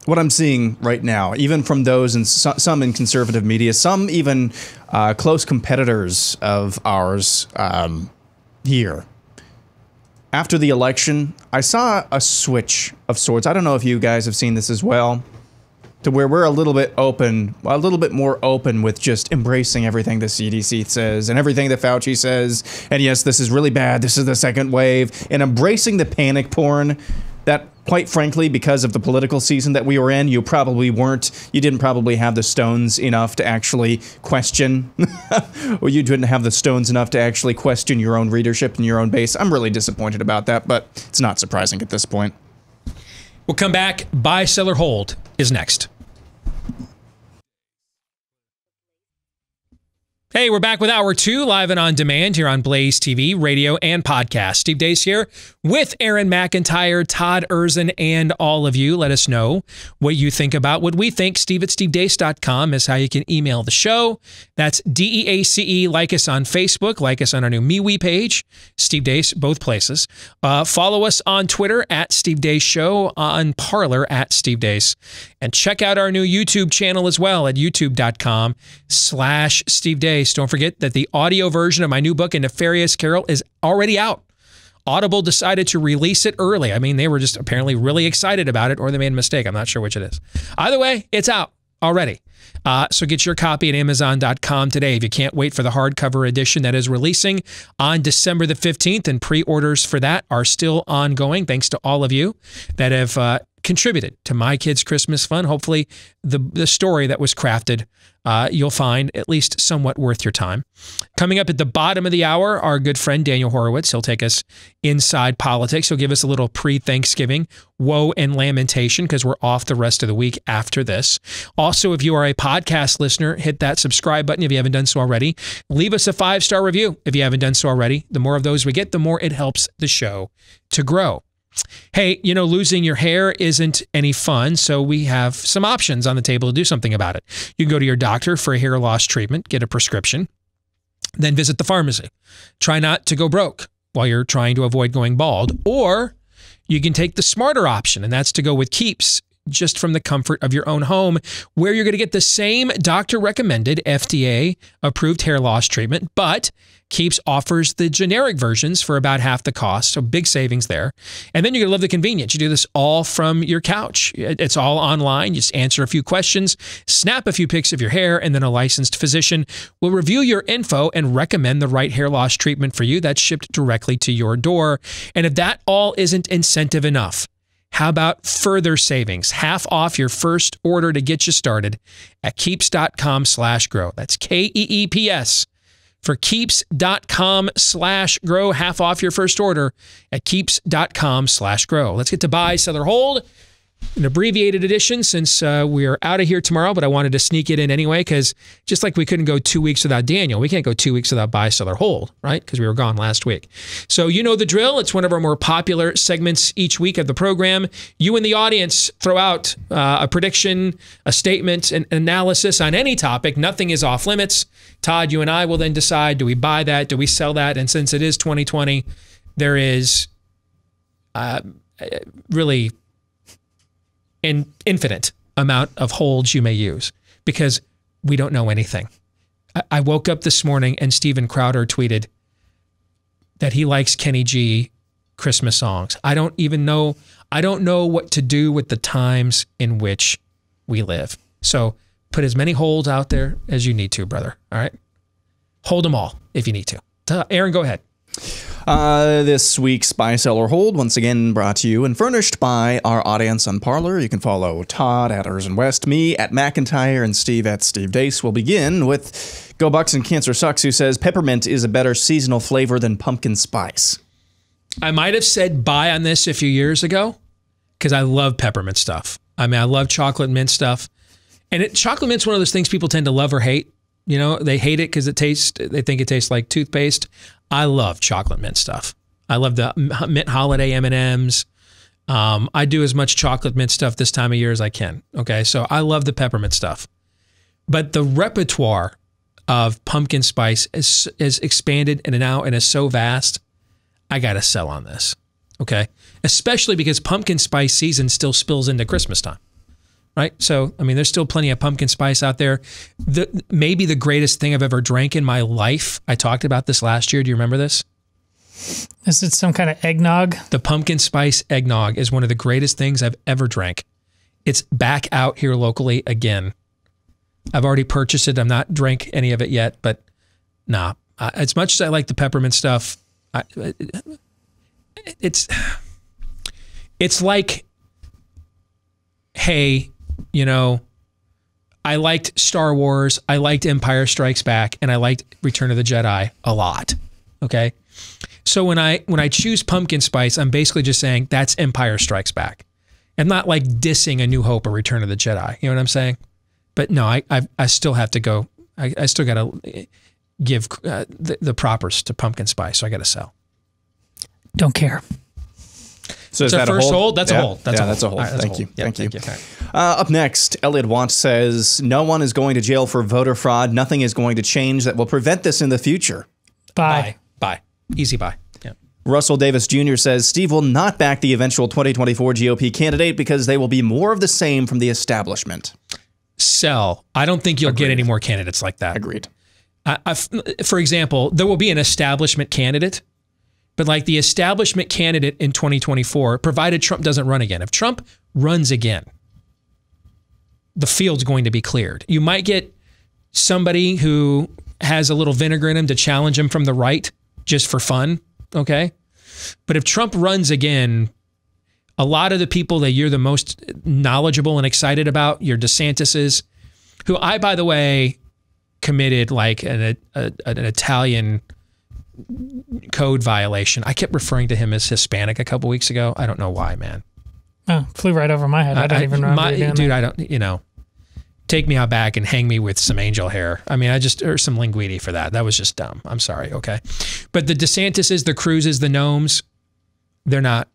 what I'm seeing right now, even from those and some in conservative media, some even close competitors of ours here. After the election, I saw a switch of sorts. I don't know if you guys have seen this as well, to where we're a little bit more open with just embracing everything the CDC says and everything that Fauci says. And yes, this is really bad. This is the second wave. And embracing the panic porn that, quite frankly, because of the political season that we were in, you didn't probably have the stones enough to actually question, or you didn't have the stones enough to actually question your own readership and your own base. I'm really disappointed about that, but it's not surprising at this point. We'll come back. Buy, sell, or hold is next. Hey, we're back with Hour 2, live and on demand here on Blaze TV, radio, and podcast. Steve Deace here with Aaron McIntyre, Todd Erzin, and all of you. Let us know what you think about what we think. Steve@stevedeace.com is how you can email the show. That's DEACE. Like us on Facebook. Like us on our new MeWe page, Steve Deace, both places. Follow us on Twitter @Steve Deace Show, on Parler @Steve Deace. And check out our new YouTube channel as well at youtube.com/Steve Deace. Don't forget that the audio version of my new book, A Nefarious Carol, is already out. Audible decided to release it early. I mean, they were just apparently really excited about it, or they made a mistake. I'm not sure which it is. Either way, it's out already. So get your copy at Amazon.com today. If you can't wait for the hardcover edition that is releasing on December the 15th, and pre-orders for that are still ongoing, thanks to all of you that have contributed to my kids' Christmas fund. Hopefully the story that was crafted you'll find at least somewhat worth your time. Coming up at the bottom of the hour, our good friend Daniel Horowitz. He'll take us inside politics. He'll give us a little pre-Thanksgiving woe and lamentation because we're off the rest of the week after this. Also, if you are a podcast listener, hit that subscribe button if you haven't done so already. Leave us a 5-star review if you haven't done so already. The more of those we get, the more it helps the show to grow. Hey, you know, losing your hair isn't any fun, so we have some options on the table to do something about it. You can go to your doctor for a hair loss treatment, get a prescription, then visit the pharmacy. Try not to go broke while you're trying to avoid going bald. Or you can take the smarter option, and that's to go with Keeps, just from the comfort of your own home, where you're going to get the same doctor-recommended, FDA-approved hair loss treatment, but Keeps offers the generic versions for about half the cost, so big savings there. And then you're going to love the convenience. You do this all from your couch. It's all online. You just answer a few questions, snap a few pics of your hair, and then a licensed physician will review your info and recommend the right hair loss treatment for you. That's shipped directly to your door. And if that all isn't incentive enough, how about further savings? Half off your first order to get you started at keeps.com/grow. That's KEEPS for keeps.com/grow. Half off your first order at keeps.com/grow. Let's get to buy, sell, or hold. An abbreviated edition since we are out of here tomorrow, but I wanted to sneak it in anyway because just like we couldn't go 2 weeks without Daniel, we can't go 2 weeks without buy, sell, or hold, right? Because we were gone last week. So you know the drill. It's one of our more popular segments each week of the program. You in the audience throw out a prediction, a statement, an analysis on any topic. Nothing is off limits. Todd, you and I will then decide, do we buy that? Do we sell that? And since it is 2020, there is really an infinite amount of holds you may use because we don't know anything. I woke up this morning and Steven Crowder tweeted that he likes Kenny G Christmas songs. I don't even know. I don't know what to do with the times in which we live. So put as many holds out there as you need to, brother. All right. Hold them all if you need to. Aaron, go ahead. This week's Buy, Sell, or Hold, once again brought to you and furnished by our audience on Parler. You can follow Todd at Ers and West, me at McIntyre, and Steve at Steve Deace. We'll begin with Go Bucks and Cancer Sucks, who says peppermint is a better seasonal flavor than pumpkin spice. I might have said buy on this a few years ago because I love peppermint stuff. I mean, I love chocolate mint stuff. And chocolate mint's one of those things people tend to love or hate. You know, they hate it because they think it tastes like toothpaste. I love chocolate mint stuff. I love the mint holiday M&Ms. I do as much chocolate mint stuff this time of year as I can. Okay, so I love the peppermint stuff. But the repertoire of pumpkin spice is expanded and now and is so vast, I got to sell on this. Okay, especially because pumpkin spice season still spills into Christmas time. Right? So, I mean, there's still plenty of pumpkin spice out there. Maybe the greatest thing I've ever drank in my life. I talked about this last year. Do you remember this? Is it some kind of eggnog? The pumpkin spice eggnog is one of the greatest things I've ever drank. It's back out here locally again. I've already purchased it. I'm not drank any of it yet, but nah. As much as I like the peppermint stuff, it's like, hey, you know, I liked Star Wars, I liked Empire Strikes Back, and I liked Return of the Jedi a lot. Okay? So when I choose pumpkin spice, I'm basically just saying that's Empire Strikes Back. I'm not like dissing A New Hope or Return of the Jedi. You know what I'm saying? But no, I still have to go. I still got to give the propers to pumpkin spice, so I got to sell. Don't care. So is that that a first hold? hold? That's a hold. That's a hold. Right, Thank you. Yeah, Thank you. Right. Up next, Elliot Want says, no one is going to jail for voter fraud. Nothing is going to change that will prevent this in the future. Bye. Easy buy. Yeah. Russell Davis Jr. says, Steve will not back the eventual 2024 GOP candidate because they will be more of the same from the establishment. Sell. I don't think you'll get any more candidates like that. Agreed. For example, there will be an establishment candidate, but like the establishment candidate in 2024, provided Trump doesn't run again. If Trump runs again, the field's going to be cleared. You might get somebody who has a little vinegar in him to challenge him from the right just for fun, okay? But if Trump runs again, a lot of the people that you're the most knowledgeable and excited about, your DeSantis's, who I, by the way, committed like an Italian code violation. I kept referring to him as Hispanic a couple weeks ago. I don't know why, man. Oh, flew right over my head. I don't even remember. Dude, I don't, you know, take me out back and hang me with some angel hair. I mean, or some linguine for that. That was just dumb. I'm sorry, okay? But the DeSantis's, the Cruz's, the Gnomes, they're not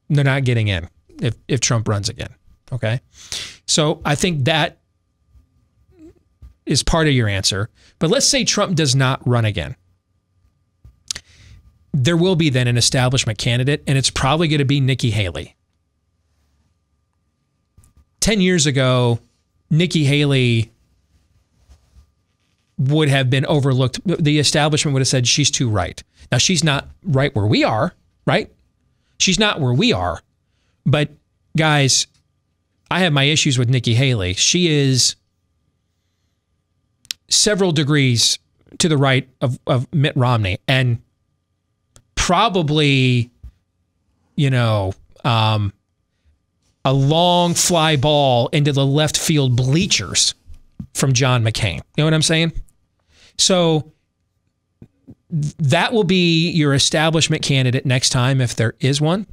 getting in if Trump runs again, okay? So I think that is part of your answer. But let's say Trump does not run again. There will be then an establishment candidate, and it's probably going to be Nikki Haley. 10 years ago, Nikki Haley would have been overlooked. The establishment would have said she's too right. Now, she's not right where we are, right? She's not where we are. But guys, I have my issues with Nikki Haley. She is several degrees to the right of Mitt Romney, and probably, you know, a long fly ball into the left field bleachers from John McCain. You know what I'm saying? So that will be your establishment candidate next time if there is one.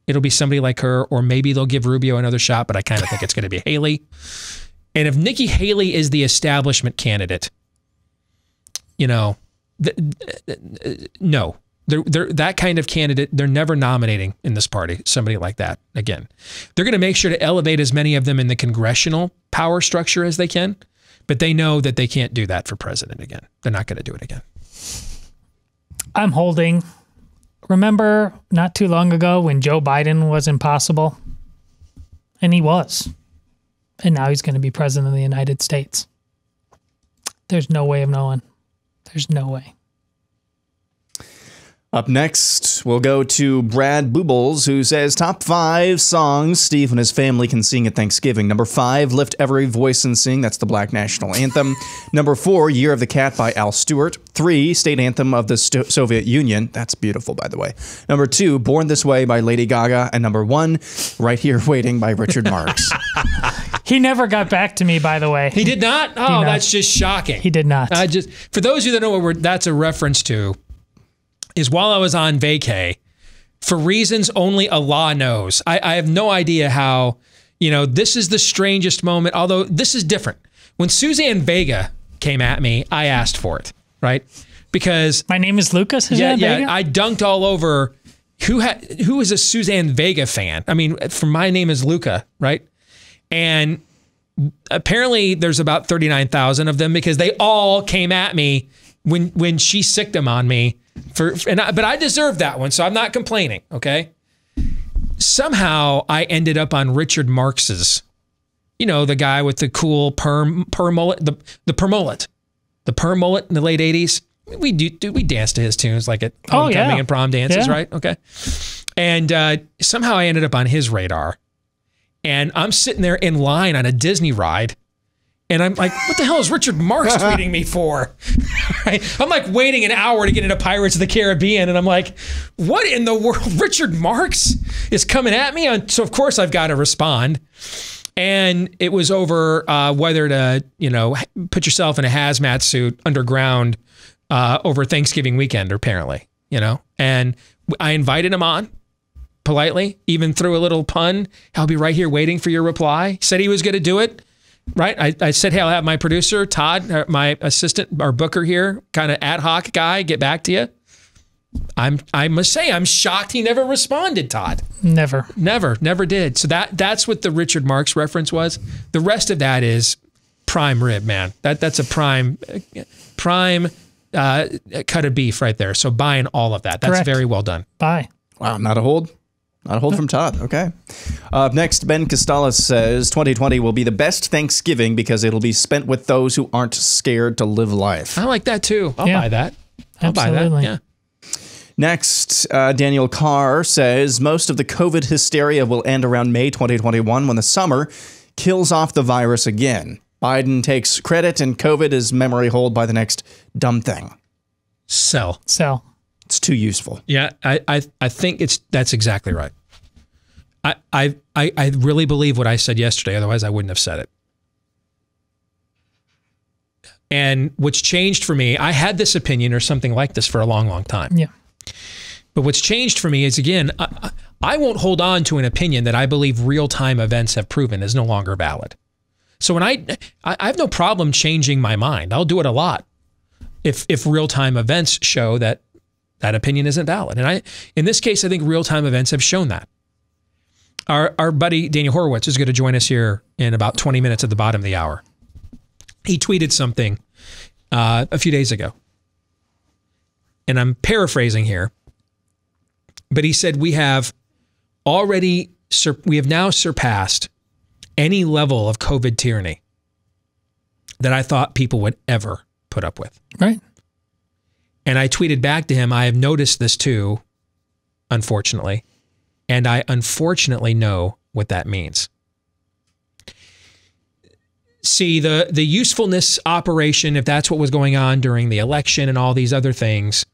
It'll be somebody like her, or maybe they'll give Rubio another shot, but I kind of think it's going to be Haley. And if Nikki Haley is the establishment candidate, you know, no. They're that kind of candidate, they're never nominating in this party somebody like that again. They're going to make sure to elevate as many of them in the congressional power structure as they can, but they know that they can't do that for president again. They're not going to do it again. I'm holding. Remember not too long ago when Joe Biden was impossible? And he was. And now he's going to be president of the United States. There's no way of knowing. There's no way. Up next, we'll go to Brad Boobles, who says, top 5 songs Steve and his family can sing at Thanksgiving. Number 5, Lift Every Voice and Sing. That's the Black National Anthem. Number 4, Year of the Cat by Al Stewart. 3, State Anthem of the Soviet Union. That's beautiful, by the way. Number 2, Born This Way by Lady Gaga. And number 1, Right Here Waiting by Richard Marx. He never got back to me, by the way. He did not? Oh, that's just shocking. He did not. For those of you that know what that's a reference to, is while I was on vacay, for reasons only Allah knows, I have no idea how, this is the strangest moment, although this is different. When Suzanne Vega came at me, I asked for it, right? Because... My name is Lucas, Suzanne Vega? I dunked all over who is a Suzanne Vega fan. I mean, from My Name is Luca, right? And apparently there's about 39,000 of them because they all came at me when she sicked them on me. But I deserved that one, so I'm not complaining, okay? Somehow I ended up on Richard Marx's, the guy with the cool perm mullet, the perm mullet in the late 80s. We danced to his tunes like at homecoming and prom dances, right? Okay. And somehow I ended up on his radar. And I'm sitting there in line on a Disney ride. And I'm like, what the hell is Richard Marx tweeting me for? Right? I'm like waiting an hour to get into Pirates of the Caribbean. And I'm like, what in the world? Richard Marx is coming at me? So, of course, I've got to respond. And it was over whether to, put yourself in a hazmat suit underground over Thanksgiving weekend, apparently, And I invited him on politely, even threw a little pun. I'll be right here waiting for your reply. Said he was going to do it. Right. I said, hey, I'll have my producer, Todd, my assistant, our booker here, kind of ad hoc guy, get back to you. I must say, I'm shocked he never responded, Todd. Never did. So that's what the Richard Marx reference was. The rest of that is prime rib, man. That's a prime cut of beef right there. So buying all of that. That's Correct. Very well done. Buy. Wow, not a hold. Not a hold from Todd. Okay. Up next, Ben Costalis says 2020 will be the best Thanksgiving because it'll be spent with those who aren't scared to live life. I like that too. I'll buy that. I'll buy that. Yeah. Next, Daniel Carr says most of the COVID hysteria will end around May 2021 when the summer kills off the virus again. Biden takes credit and COVID is memory hold by the next dumb thing. Sell. It's too useful. Yeah, I think that's exactly right. I really believe what I said yesterday, otherwise I wouldn't have said it. And what's changed for me, I had this opinion or something like this for a long, long time. Yeah. But what's changed for me is, again, I won't hold on to an opinion that I believe real-time events have proven is no longer valid. So when I have no problem changing my mind. I'll do it a lot if real-time events show that opinion isn't valid. And in this case, I think real-time events have shown that. Our buddy Daniel Horowitz is going to join us here in about 20 minutes at the bottom of the hour. He tweeted something a few days ago. And I'm paraphrasing here. But he said, we have now surpassed any level of COVID tyranny that I thought people would ever put up with. Right. And I tweeted back to him, I have noticed this too, unfortunately. And I unfortunately know what that means. See, the usefulness operation, if that's what was going on during the election and all these other things,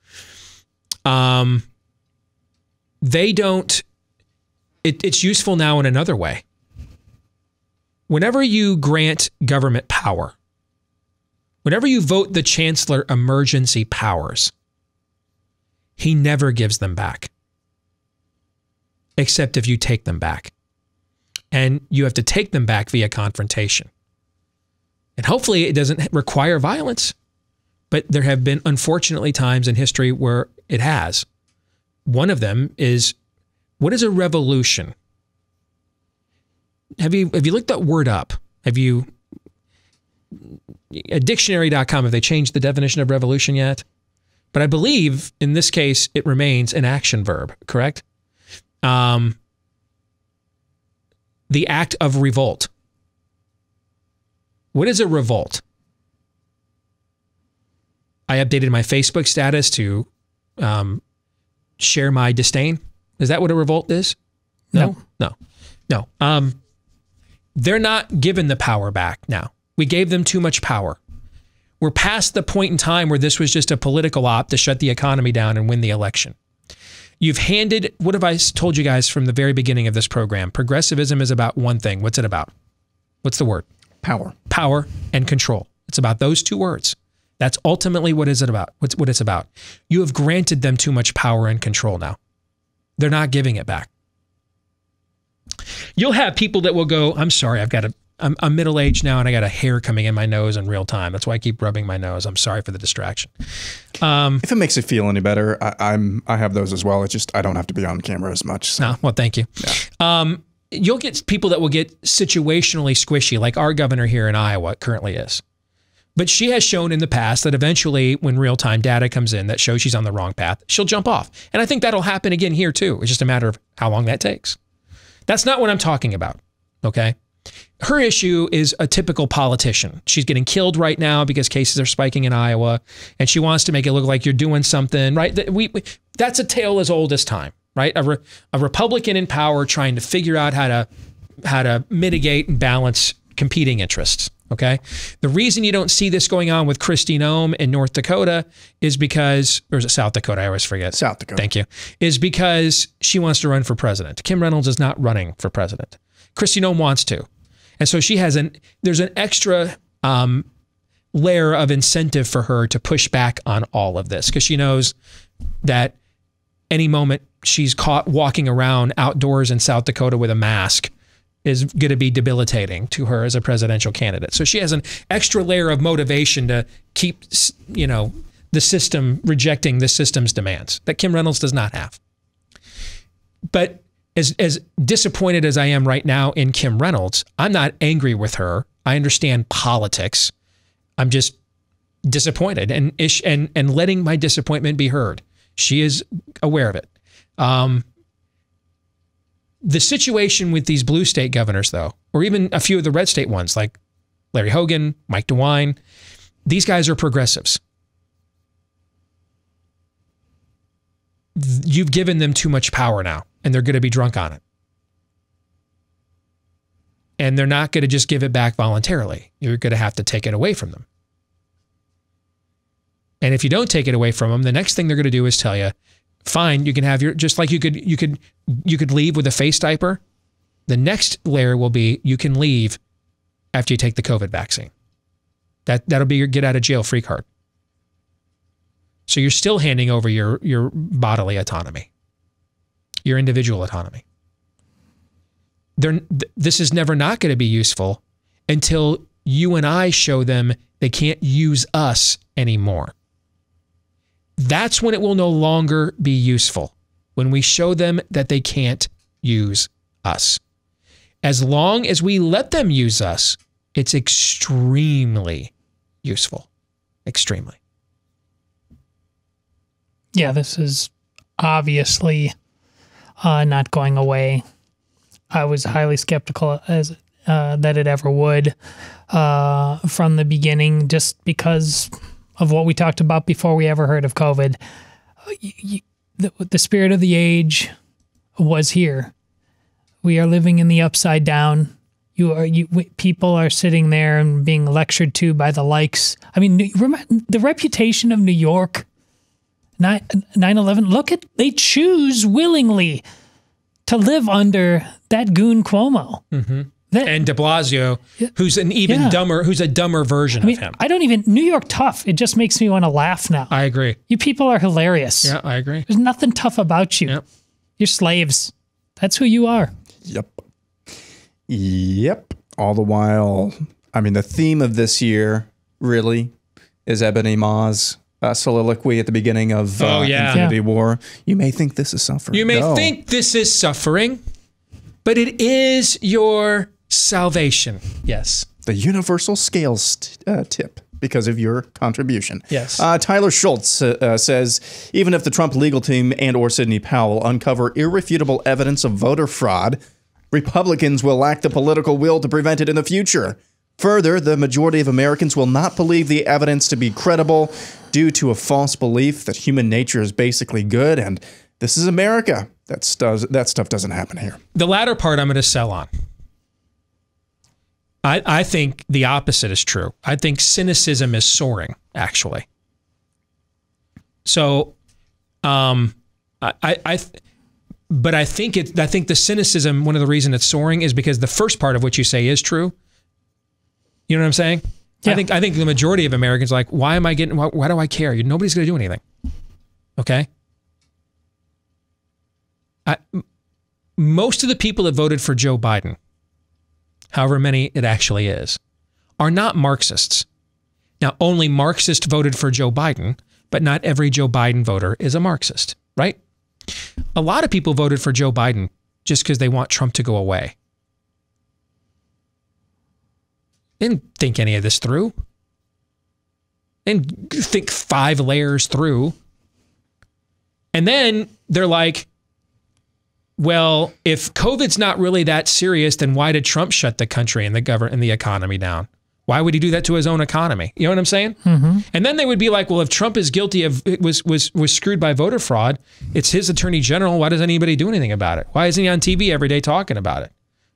it's useful now in another way. Whenever you grant government power, whenever you vote the chancellor emergency powers, he never gives them back. Except if you take them back. And you have to take them back via confrontation. And hopefully it doesn't require violence. But there have been, unfortunately, times in history where it has. One of them is, what is a revolution? Have you looked that word up? Have you... Dictionary.com, have they changed the definition of revolution yet? But I believe, in this case, it remains an action verb, correct? The act of revolt. What is a revolt? I updated my Facebook status to share my disdain. Is that what a revolt is? No. They're not given the power back now. We gave them too much power. We're past the point in time where this was just a political op to shut the economy down and win the election. You've handed, what have I told you guys from the very beginning of this program? Progressivism is about one thing. What's it about? What's the word? Power. Power and control. It's about those two words. That's ultimately what is it about. What it's about. You have granted them too much power and control now. They're not giving it back. You'll have people that will go, I'm sorry, I'm middle-aged now and I got a hair coming in my nose in real time. That's why I keep rubbing my nose. I'm sorry for the distraction. If it makes it feel any better, I have those as well. It's just I don't have to be on camera as much. So. No, well, thank you. Yeah. You'll get people that will get situationally squishy, like our governor here in Iowa currently is. But she has shown in the past that eventually when real-time data comes in that shows she's on the wrong path, she'll jump off. And I think that'll happen again here too. It's just a matter of how long that takes. That's not what I'm talking about, okay? Her issue is a typical politician. She's getting killed right now because cases are spiking in Iowa, and she wants to make it look like you're doing something, right? That's a tale as old as time, right? A Republican in power trying to figure out how to mitigate and balance competing interests, okay? The reason you don't see this going on with Kristi Noem in North Dakota is because, or is it South Dakota? I always forget. South Dakota. Thank you. Is because she wants to run for president. Kim Reynolds is not running for president. Kristi Noem wants to. And so she has there's an extra layer of incentive for her to push back on all of this because she knows that any moment she's caught walking around outdoors in South Dakota with a mask is going to be debilitating to her as a presidential candidate. So she has an extra layer of motivation to keep, the system rejecting the system's demands that Kim Reynolds does not have. But as disappointed as I am right now in Kim Reynolds, I'm not angry with her. I understand politics. I'm just disappointed and letting my disappointment be heard. She is aware of it. The situation with these blue state governors, though, or even a few of the red state ones like Larry Hogan, Mike DeWine, these guys are progressives. You've given them too much power now, and they're going to be drunk on it. And they're not going to just give it back voluntarily. You're going to have to take it away from them. And if you don't take it away from them, the next thing they're going to do is tell you, fine, you can have just like you could leave with a face diaper. The next layer will be you can leave after you take the COVID vaccine. That'll be your get out of jail free card. So you're still handing over your bodily autonomy, your individual autonomy. This is never not going to be useful until you and I show them they can't use us anymore. That's when it will no longer be useful, when we show them that they can't use us. As long as we let them use us, it's extremely useful. Extremely. Yeah, this is obviously not going away. I was highly skeptical that it ever would from the beginning, just because of what we talked about before we ever heard of COVID. The spirit of the age was here. We are living in the upside down. People are sitting there and being lectured to by the likes. I mean, remember the reputation of New York, 9/11. Look at, they choose willingly to live under that goon Cuomo. Mm-hmm. And de Blasio, who's an even dumber, who's a dumber version of him. New York tough. It just makes me want to laugh now. I agree. You people are hilarious. Yeah, I agree. There's nothing tough about you. Yep. You're slaves. That's who you are. Yep. All the while, I mean, the theme of this year really is Ebony Maw's soliloquy at the beginning of Infinity War. You may think this is suffering. You may think this is suffering, but it is your salvation. Yes. The universal scales tip because of your contribution. Yes. Tyler Schultz says, even if the Trump legal team and or Sidney Powell uncover irrefutable evidence of voter fraud, Republicans will lack the political will to prevent it in the future. Further, the majority of Americans will not believe the evidence to be credible due to a false belief that human nature is basically good and this is America. That stuff doesn't happen here. The latter part I'm going to sell on. I think the opposite is true. I think cynicism is soaring, actually. So, but I think the cynicism, one of the reasons it's soaring is because the first part of what you say is true. You know what I'm saying? Yeah. I think the majority of Americans are like, why do I care? Nobody's going to do anything. Okay? Most of the people that voted for Joe Biden, however many it actually is, are not Marxists. Now, only Marxists voted for Joe Biden, but not every Joe Biden voter is a Marxist, right? A lot of people voted for Joe Biden just because they want Trump to go away. They didn't think any of this through. They didn't think 5 layers through. And then they're like, well, if COVID's not really that serious, then why did Trump shut the country and the government and the economy down? Why would he do that to his own economy? You know what I'm saying? Mm-hmm. And then they would be like, well, if Trump is guilty of was screwed by voter fraud, it's his attorney general. Why doesn't anybody do anything about it? Why isn't he on TV every day talking about it?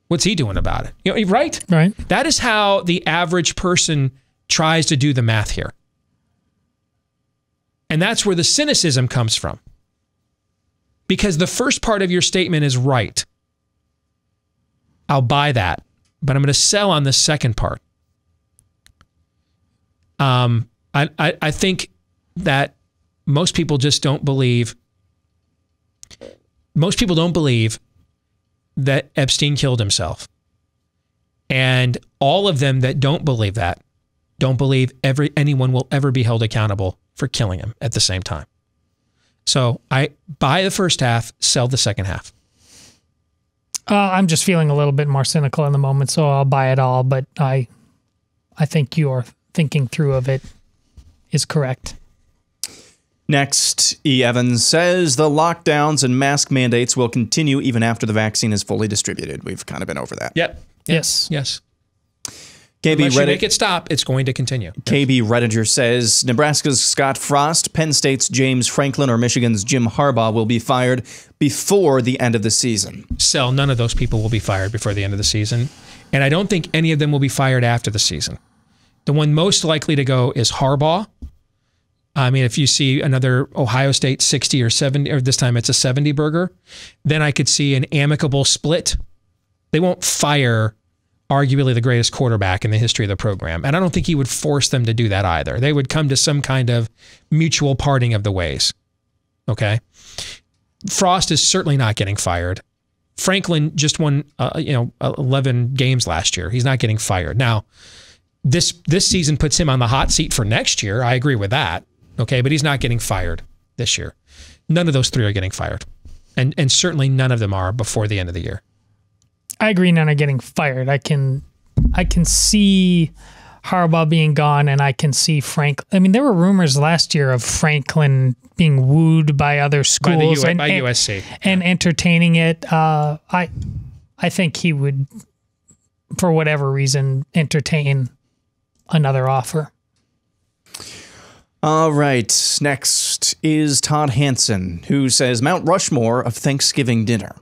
What's he doing about it? You know, right? Right. That is how the average person tries to do the math here. And that's where the cynicism comes from. Because the first part of your statement is right. I'll buy that. But I'm going to sell on the second part. I think that most people just don't believe. Most people don't believe that Epstein killed himself. And all of them that don't believe that don't believe anyone will ever be held accountable for killing him at the same time. So I buy the first half, sell the second half. I'm just feeling a little bit more cynical in the moment, so I'll buy it all. But I think your thinking through of it is correct. Next, E. Evans says the lockdowns and mask mandates will continue even after the vaccine is fully distributed. We've kind of been over that. Yep. Yes. Unless you make it stop, it's going to continue. KB Redinger says Nebraska's Scott Frost, Penn State's James Franklin, or Michigan's Jim Harbaugh will be fired before the end of the season. Sell, none of those people will be fired before the end of the season. And I don't think any of them will be fired after the season. The one most likely to go is Harbaugh. I mean, if you see another Ohio State 60 or 70, or this time it's a 70 burger, then I could see an amicable split. They won't fire arguably the greatest quarterback in the history of the program. And I don't think he would force them to do that either. They would come to some kind of mutual parting of the ways. Okay? Frost is certainly not getting fired. Franklin just won 11 games last year. He's not getting fired. Now, this season puts him on the hot seat for next year. I agree with that. Okay, but he's not getting fired this year. None of those 3 are getting fired. And certainly none of them are before the end of the year. I agree, none are getting fired. I can see Harbaugh being gone, and I can see Franklin. I mean, there were rumors last year of Franklin being wooed by other schools by USC and entertaining it. I think he would, for whatever reason, entertain another offer. All right. Next is Todd Hansen, who says Mount Rushmore of Thanksgiving dinner.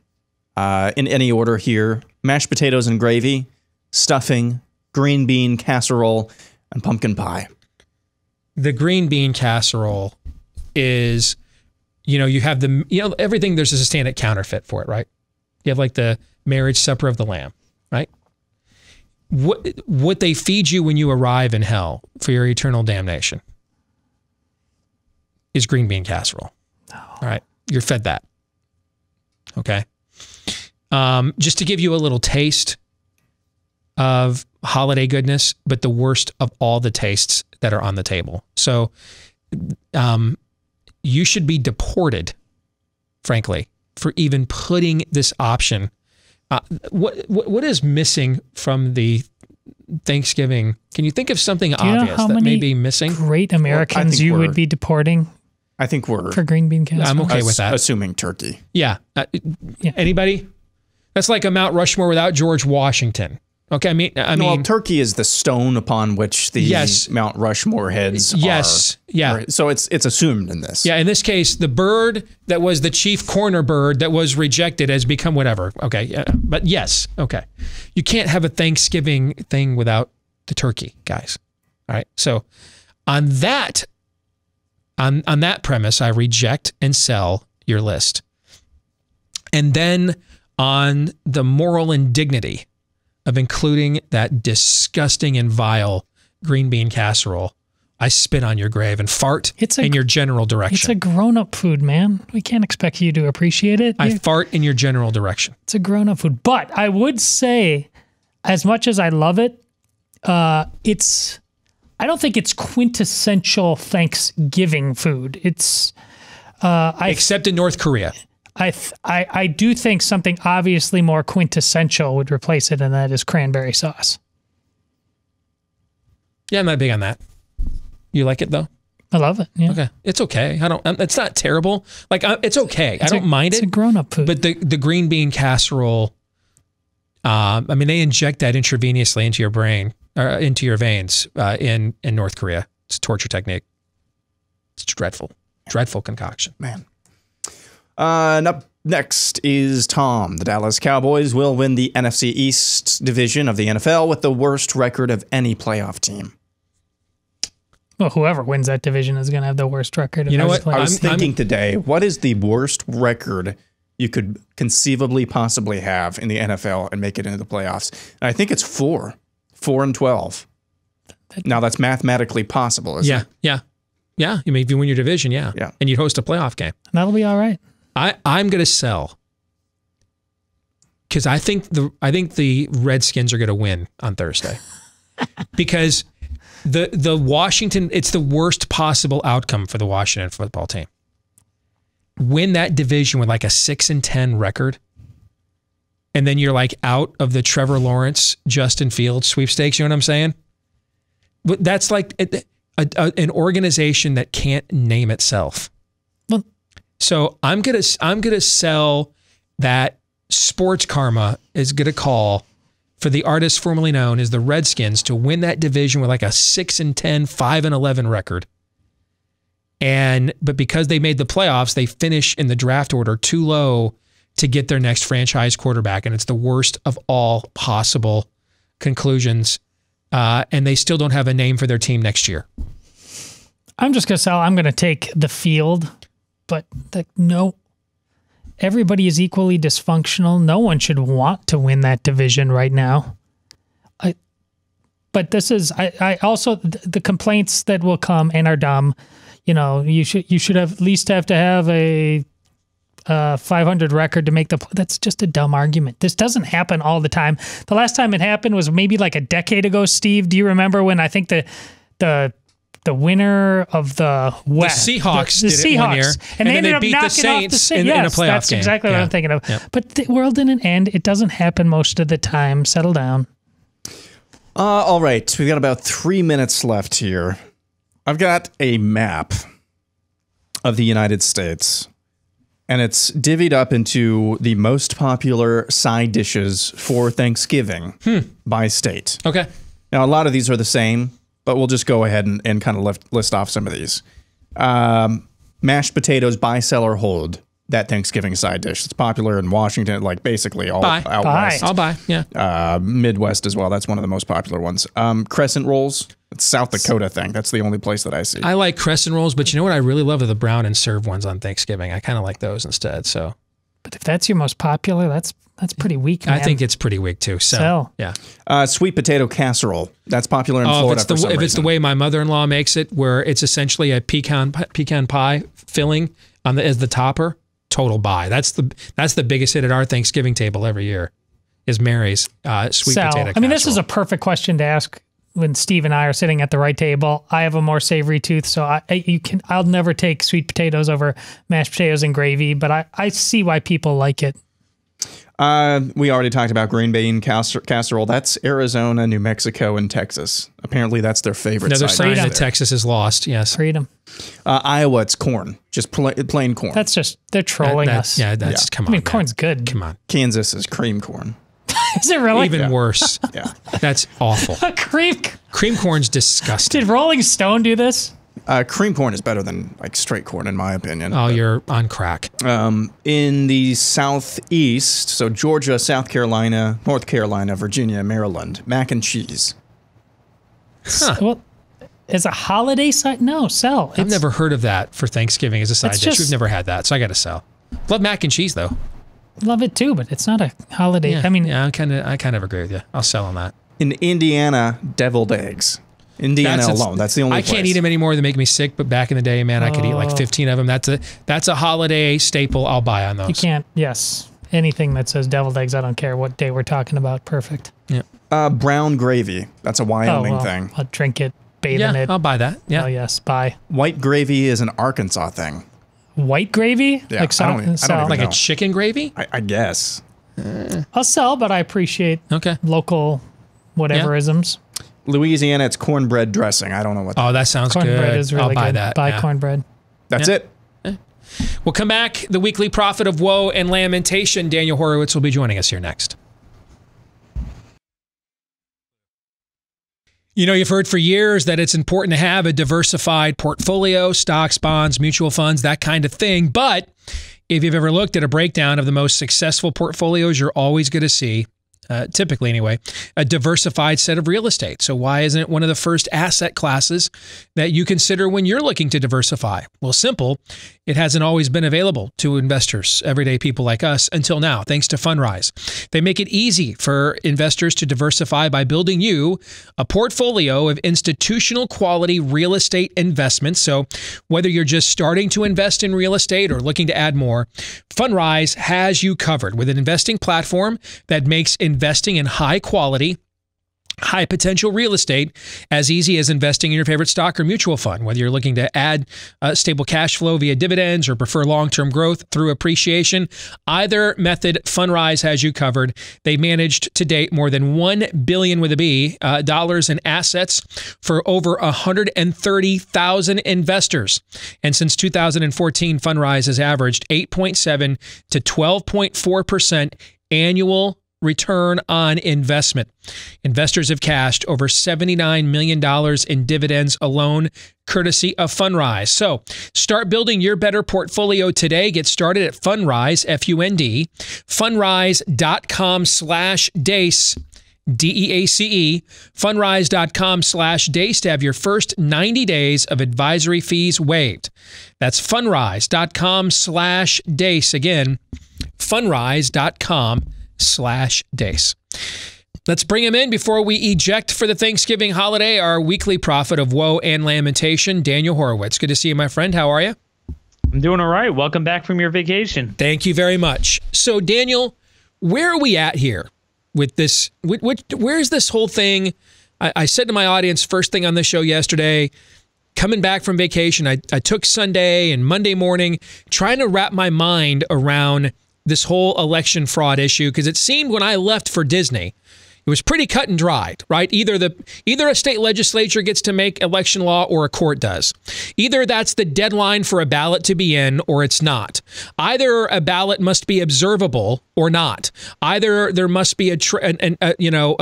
In any order here: mashed potatoes and gravy, stuffing, green bean casserole, and pumpkin pie. The green bean casserole is, you have everything. There's a satanic counterfeit for it, right? You have like the marriage supper of the Lamb, right? What they feed you when you arrive in hell for your eternal damnation is green bean casserole. Oh. All right. You're fed that. Okay. Just to give you a little taste of holiday goodness, but the worst of all the tastes that are on the table. So, you should be deported, frankly, for even putting this option. What is missing from the Thanksgiving? Can you think of something obvious that may be missing? Great Americans you would be deporting. I think we're for green bean casserole. I'm okay with that. Assuming turkey. Yeah. Anybody? That's like a Mount Rushmore without George Washington. Okay, I mean, turkey is the stone upon which the Mount Rushmore heads are. Yeah. So it's assumed in this. Yeah, in this case, the bird that was the chief corner bird that was rejected has become whatever. Okay, yeah, but yes, okay. You can't have a Thanksgiving thing without the turkey, guys. All right, so on that premise, I reject and sell your list. And then on the moral indignity of including that disgusting and vile green bean casserole, I spit on your grave and fart in your general direction. It's a grown-up food, man. We can't expect you to appreciate it. I fart in your general direction. It's a grown-up food. But I would say, as much as I love it, I don't think it's quintessential Thanksgiving food. It's except in North Korea. I do think something obviously more quintessential would replace it, and that is cranberry sauce. Yeah, I'm not big on that. You like it though? I love it. Yeah. Okay, it's okay. I don't. It's not terrible. Like it's okay. I don't mind it. It's a grown-up food. But the green bean casserole. I mean, they inject that intravenously into your brain, into your veins in North Korea. It's a torture technique. It's dreadful, dreadful concoction. Man. Up next is Tom. The Dallas Cowboys will win the NFC East division of the NFL with the worst record of any playoff team. Well, whoever wins that division is going to have the worst record. You know what? I was thinking today, what is the worst record you could conceivably possibly have in the NFL and make it into the playoffs? And I think it's 4-12. Now that's mathematically possible, isn't it? Yeah. I mean, if you win your division, yeah. And you'd host a playoff game. That'll be all right. I'm going to sell because I think the Redskins are going to win on Thursday because the Washington, it's the worst possible outcome for the Washington football team. Win that division with like a 6-10 record, and then you're like out of the Trevor Lawrence, Justin Fields sweepstakes. You know what I'm saying? But that's like an organization that can't name itself. So I'm gonna sell that Sports Karma is gonna call for the artist formerly known as the Redskins to win that division with like a 6-10, 5-11 record. But because they made the playoffs, they finish in the draft order too low to get their next franchise quarterback, and it's the worst of all possible conclusions. And they still don't have a name for their team next year. I'm just gonna sell. I'm gonna take the field. But no, everybody is equally dysfunctional. No one should want to win that division right now. But this is, I also, the complaints that will come and are dumb, you know, you should have at least have to have a 500 record to make that's just a dumb argument. This doesn't happen all the time. The last time it happened was maybe like a decade ago, Steve. Do you remember when I think the winner of the West, the Seahawks, the did Seahawks, it one year, and they ended up beat knocking the Saints off the Saints in a yes, playoff that's game. exactly what I'm thinking of. Yep. But the world didn't end. It doesn't happen most of the time. Settle down. All right, we've got about 3 minutes left here. I've got a map of the United States, and it's divvied up into the most popular side dishes for Thanksgiving by state. Okay. Now, a lot of these are the same, but we'll just go ahead and kind of list off some of these. Mashed potatoes buy, sell, or hold. That Thanksgiving side dish. It's popular in Washington, like basically all out west. I'll buy, yeah. Midwest as well. That's one of the most popular ones. Crescent rolls. It's South Dakota thing. That's the only place that I see. I like crescent rolls, but you know what I really love are the brown and serve ones on Thanksgiving. I kind of like those instead. So, but if that's your most popular, that's pretty weak, man. I think it's pretty weak too. So, yeah. Sweet potato casserole. That's popular in Florida for some reason. If it's the way my mother-in-law makes it, where it's essentially a pecan pie filling as the topper. Total buy. That's the biggest hit at our Thanksgiving table every year. Is Mary's sweet potato casserole. I mean, this is a perfect question to ask when Steve and I are sitting at the right table. I have a more savory tooth, so I'll never take sweet potatoes over mashed potatoes and gravy. But I see why people like it. We already talked about green bean casserole. That's Arizona, New Mexico, and Texas. Apparently, that's their favorite. Another sign that Texas is lost. Yes, freedom. Iowa, it's corn, just plain corn. That's just they're trolling us. Yeah, come on. I mean, corn's good. Come on. Kansas is cream corn. Is it really? Even worse. Yeah. That's awful. Cream corn's disgusting. Did Rolling Stone do this? Cream corn is better than like straight corn, in my opinion. Oh, you're on crack. In the southeast, so Georgia, South Carolina, North Carolina, Virginia, Maryland, mac and cheese. Huh. Well, as a holiday side, no, sell. I've never heard of that for Thanksgiving as a side dish. just- We've never had that, so I got to sell. Love mac and cheese though. Love it too, but it's not a holiday. Yeah, I mean, yeah, I kind of agree with you. I'll sell on that. In Indiana, deviled eggs. Indiana alone. That's the only I place. can't eat them anymore. They make me sick. But back in the day, man, I could eat like 15 of them. That's a holiday staple. I'll buy on those. you can't. Yes, anything that says deviled eggs, I don't care what day we're talking about. Perfect. Yeah. Brown gravy. That's a Wyoming thing. I'll drink it, bathe in it. I'll buy that. Yeah. Oh yes, buy. White gravy is an Arkansas thing. White gravy? Yeah, Like I don't even Like know. a chicken gravy? I guess. I'll sell, but I appreciate local whatever-isms. Louisiana, it's cornbread dressing. I don't know what. Oh, that sounds Cornbread good. is really I'll buy good. that. Buy yeah. cornbread. That's it. We'll come back. The weekly prophet of woe and lamentation. Daniel Horowitz will be joining us here next. You know, you've heard for years that it's important to have a diversified portfolio, stocks, bonds, mutual funds, that kind of thing. But if you've ever looked at a breakdown of the most successful portfolios, you're always going to see, typically anyway, a diversified set of real estate. So why isn't it one of the first asset classes that you consider when you're looking to diversify? Well, simple. It hasn't always been available to investors, everyday people like us, until now, thanks to Fundrise. They make it easy for investors to diversify by building you a portfolio of institutional quality real estate investments. So whether you're just starting to invest in real estate or looking to add more, Fundrise has you covered with an investing platform that makes investing in high quality, high potential real estate as easy as investing in your favorite stock or mutual fund. Whether you're looking to add stable cash flow via dividends or prefer long-term growth through appreciation, either method, Fundrise has you covered. They've managed to date more than $1 billion with a B dollars in assets for over 130,000 investors. And since 2014, Fundrise has averaged 8.7 to 12.4% annual return on investment. Investors have cashed over $79 million in dividends alone, courtesy of Fundrise. So start building your better portfolio today. Get started at Fundrise, F-U-N-D, fundrise.com/Deace, D-E-A-C-E, fundrise.com/Deace to have your first 90 days of advisory fees waived. That's fundrise.com/Deace. Again, fundrise.com/Deace. Let's bring him in before we eject for the Thanksgiving holiday, our weekly prophet of woe and lamentation, Daniel Horowitz. Good to see you, my friend. How are you? I'm doing all right. Welcome back from your vacation. Thank you very much. So, Daniel, where are we at here with this? Where's this whole thing? I said to my audience first thing on the show yesterday, coming back from vacation, I took Sunday and Monday morning trying to wrap my mind around this whole election fraud issue, because it seemed when I left for Disney, it was pretty cut and dried, right? Either a state legislature gets to make election law or a court does. Either that's the deadline for a ballot to be in or it's not. Either a ballot must be observable or not. Either there must be a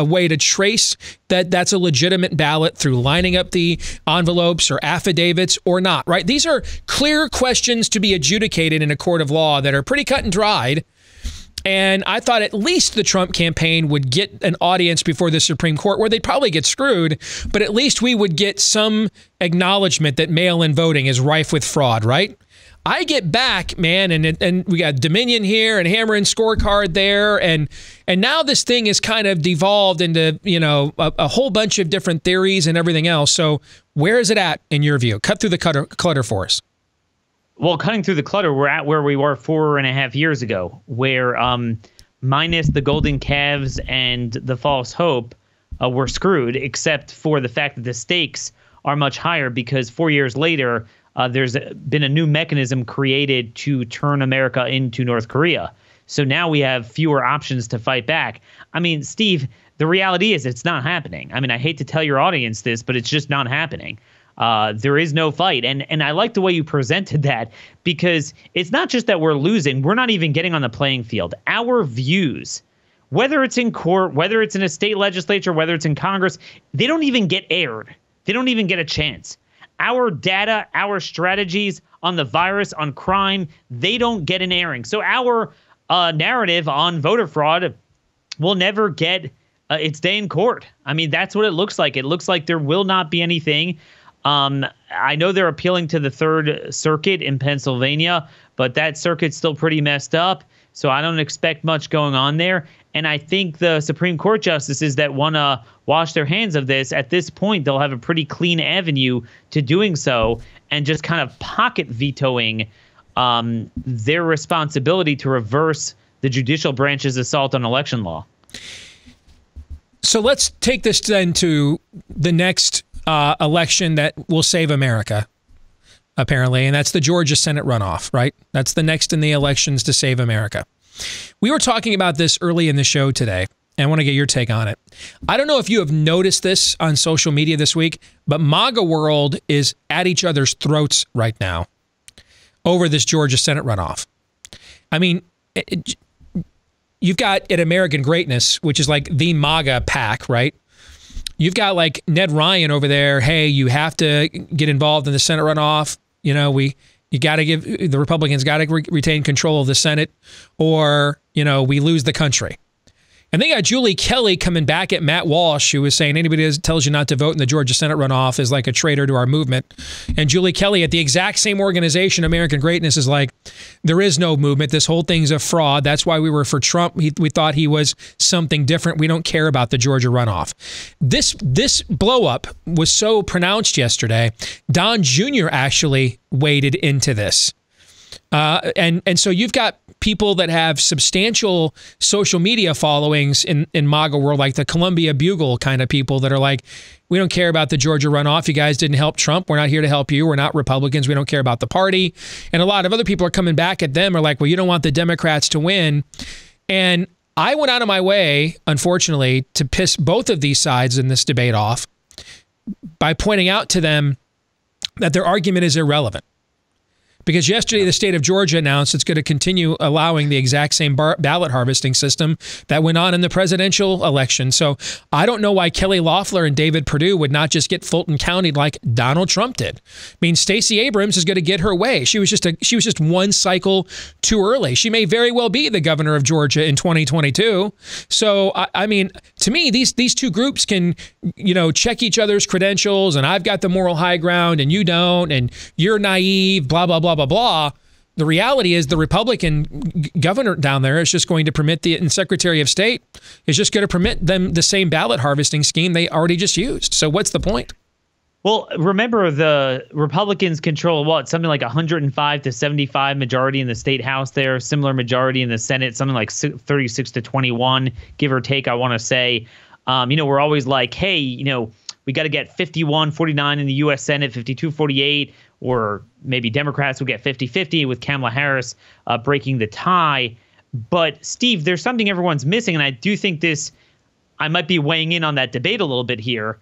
way to trace that that's a legitimate ballot through lining up the envelopes or affidavits or not, right? These are clear questions to be adjudicated in a court of law that are pretty cut and dried. And I thought at least the Trump campaign would get an audience before the Supreme Court where they'd probably get screwed, but at least we would get some acknowledgement that mail-in voting is rife with fraud, right? I get back, man, and we got Dominion here and Hammer and Scorecard there, and now this thing is kind of devolved into, a whole bunch of different theories and everything else. So where is it at in your view? Cut through the clutter for us. Well, cutting through the clutter, we're at where we were 4.5 years ago, where minus the golden calves and the false hope, we're screwed, except for the fact that the stakes are much higher because 4 years later, there's been a new mechanism created to turn America into North Korea. So now we have fewer options to fight back. I mean, Steve, the reality is it's not happening. I mean, I hate to tell your audience this, but it's just not happening. There is no fight. And I like the way you presented that, because it's not just that we're losing. We're not even getting on the playing field. Our views whether it's in court, whether it's in a state legislature, whether it's in Congress, they don't even get aired. They don't even get a chance. Our data, our strategies on the virus, on crime, they don't get an airing. So our narrative on voter fraud will never get its day in court. I mean, that's what it looks like. It looks like there will not be anything. I know they're appealing to the Third Circuit in Pennsylvania, but that circuit's still pretty messed up. So I don't expect much going on there. And I think the Supreme Court justices that want to wash their hands of this, at this point, they'll have a pretty clean avenue to doing so and just kind of pocket vetoing their responsibility to reverse the judicial branch's assault on election law. So let's take this then to the next election that will save America, apparently, and that's the Georgia Senate runoff, right? That's the next in the elections to save America. We were talking about this early in the show today, and I want to get your take on it. I don't know if you have noticed this on social media this week, but MAGA world is at each other's throats right now over this Georgia Senate runoff. I mean, you've got at American Greatness, which is like the MAGA pack, right? You've got like Ned Ryan over there. Hey, you have to get involved in the Senate runoff. You know, you got to give the Republicans got to retain control of the Senate, or we lose the country. And they got Julie Kelly coming back at Matt Walsh, who was saying anybody that tells you not to vote in the Georgia Senate runoff is like a traitor to our movement. And Julie Kelly at the exact same organization, American Greatness, is like, there is no movement. This whole thing's a fraud. That's why we were for Trump. We thought he was something different. We don't care about the Georgia runoff. This blow up was so pronounced yesterday. Don Jr. actually waded into this. And so you've got people that have substantial social media followings in MAGA world, like the Columbia Bugle kind of people that are like, we don't care about the Georgia runoff. You guys didn't help Trump. We're not here to help you. We're not Republicans. We don't care about the party. And a lot of other people are coming back at them, are like, well, you don't want the Democrats to win. And I went out of my way, unfortunately, to piss both of these sides in this debate off by pointing out to them that their argument is irrelevant. Because yesterday, the state of Georgia announced it's going to continue allowing the exact same ballot harvesting system that went on in the presidential election. So I don't know why Kelly Loeffler and David Perdue would not just get Fulton County like Donald Trump did. I mean, Stacey Abrams is going to get her way. She was just one cycle too early. She may very well be the governor of Georgia in 2022. So I mean, to me, these two groups can check each other's credentials, and I've got the moral high ground and you don't, and you're naive, blah blah blah. Blah, blah. The reality is the Republican governor down there is just going to permit and Secretary of State is just going to permit them the same ballot harvesting scheme they already just used. So what's the point? Well, remember the Republicans control something like 105 to 75 majority in the state house there, similar majority in the Senate, something like 36 to 21, give or take, I want to say. We're always like, hey, we got to get 51-49 in the U.S. Senate, 52-48, or maybe Democrats will get 50-50 with Kamala Harris breaking the tie. But, Steve, there's something everyone's missing, and I do think I might be weighing in on that debate a little bit here.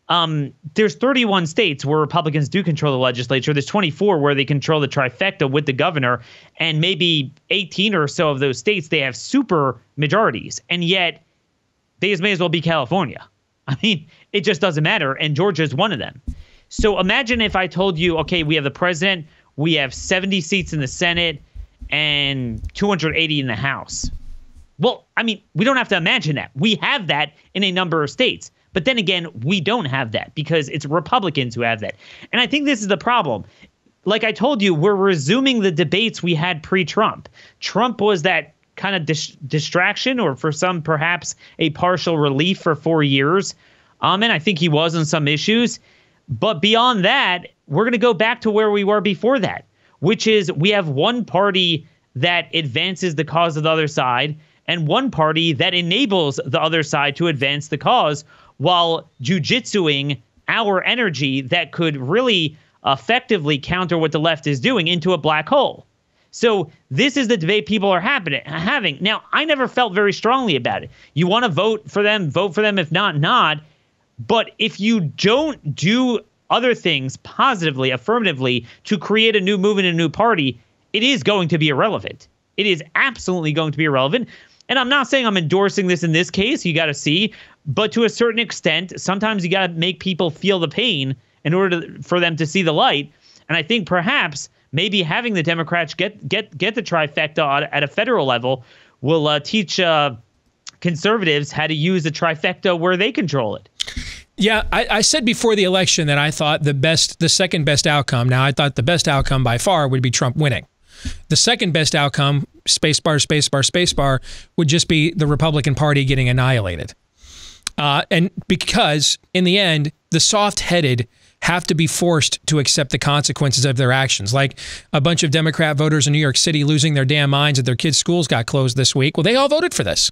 There's 31 states where Republicans do control the legislature. There's 24 where they control the trifecta with the governor, and maybe 18 or so of those states, they have super majorities, and yet they may as well be California. I mean, it just doesn't matter, and Georgia is one of them. So imagine if I told you, okay, we have the president, we have 70 seats in the Senate, and 280 in the House. Well, I mean, we don't have to imagine that. We have that in a number of states. But then again, we don't have that because it's Republicans who have that. And I think this is the problem. Like I told you, we're resuming the debates we had pre-Trump. Trump was that kind of distraction, or for some, perhaps a partial relief for 4 years. And I think he was on some issues. But beyond that, we're going to go back to where we were before that, which is we have one party that advances the cause of the other side and one party that enables the other side to advance the cause while jujitsuing our energy that could really effectively counter what the left is doing into a black hole. So this is the debate people are having. Now, I never felt very strongly about it. You want to vote for them. If not, not. But if you don't do other things positively, affirmatively, to create a new movement, a new party, it is going to be irrelevant. It is absolutely going to be irrelevant. And I'm not saying I'm endorsing this in this case. You got to see. But to a certain extent, sometimes you got to make people feel the pain in order for them to see the light. And I think perhaps maybe having the Democrats get the trifecta at a federal level will teach conservatives how to use the trifecta where they control it. Yeah, I said before the election that I thought the second best outcome. Now, I thought the best outcome by far would be Trump winning. The second best outcome, spacebar, spacebar, spacebar, would just be the Republican Party getting annihilated. And because in the end, the soft-headed have to be forced to accept the consequences of their actions. Like a bunch of Democrat voters in New York City losing their damn minds that their kids' schools got closed this week. Well, they all voted for this.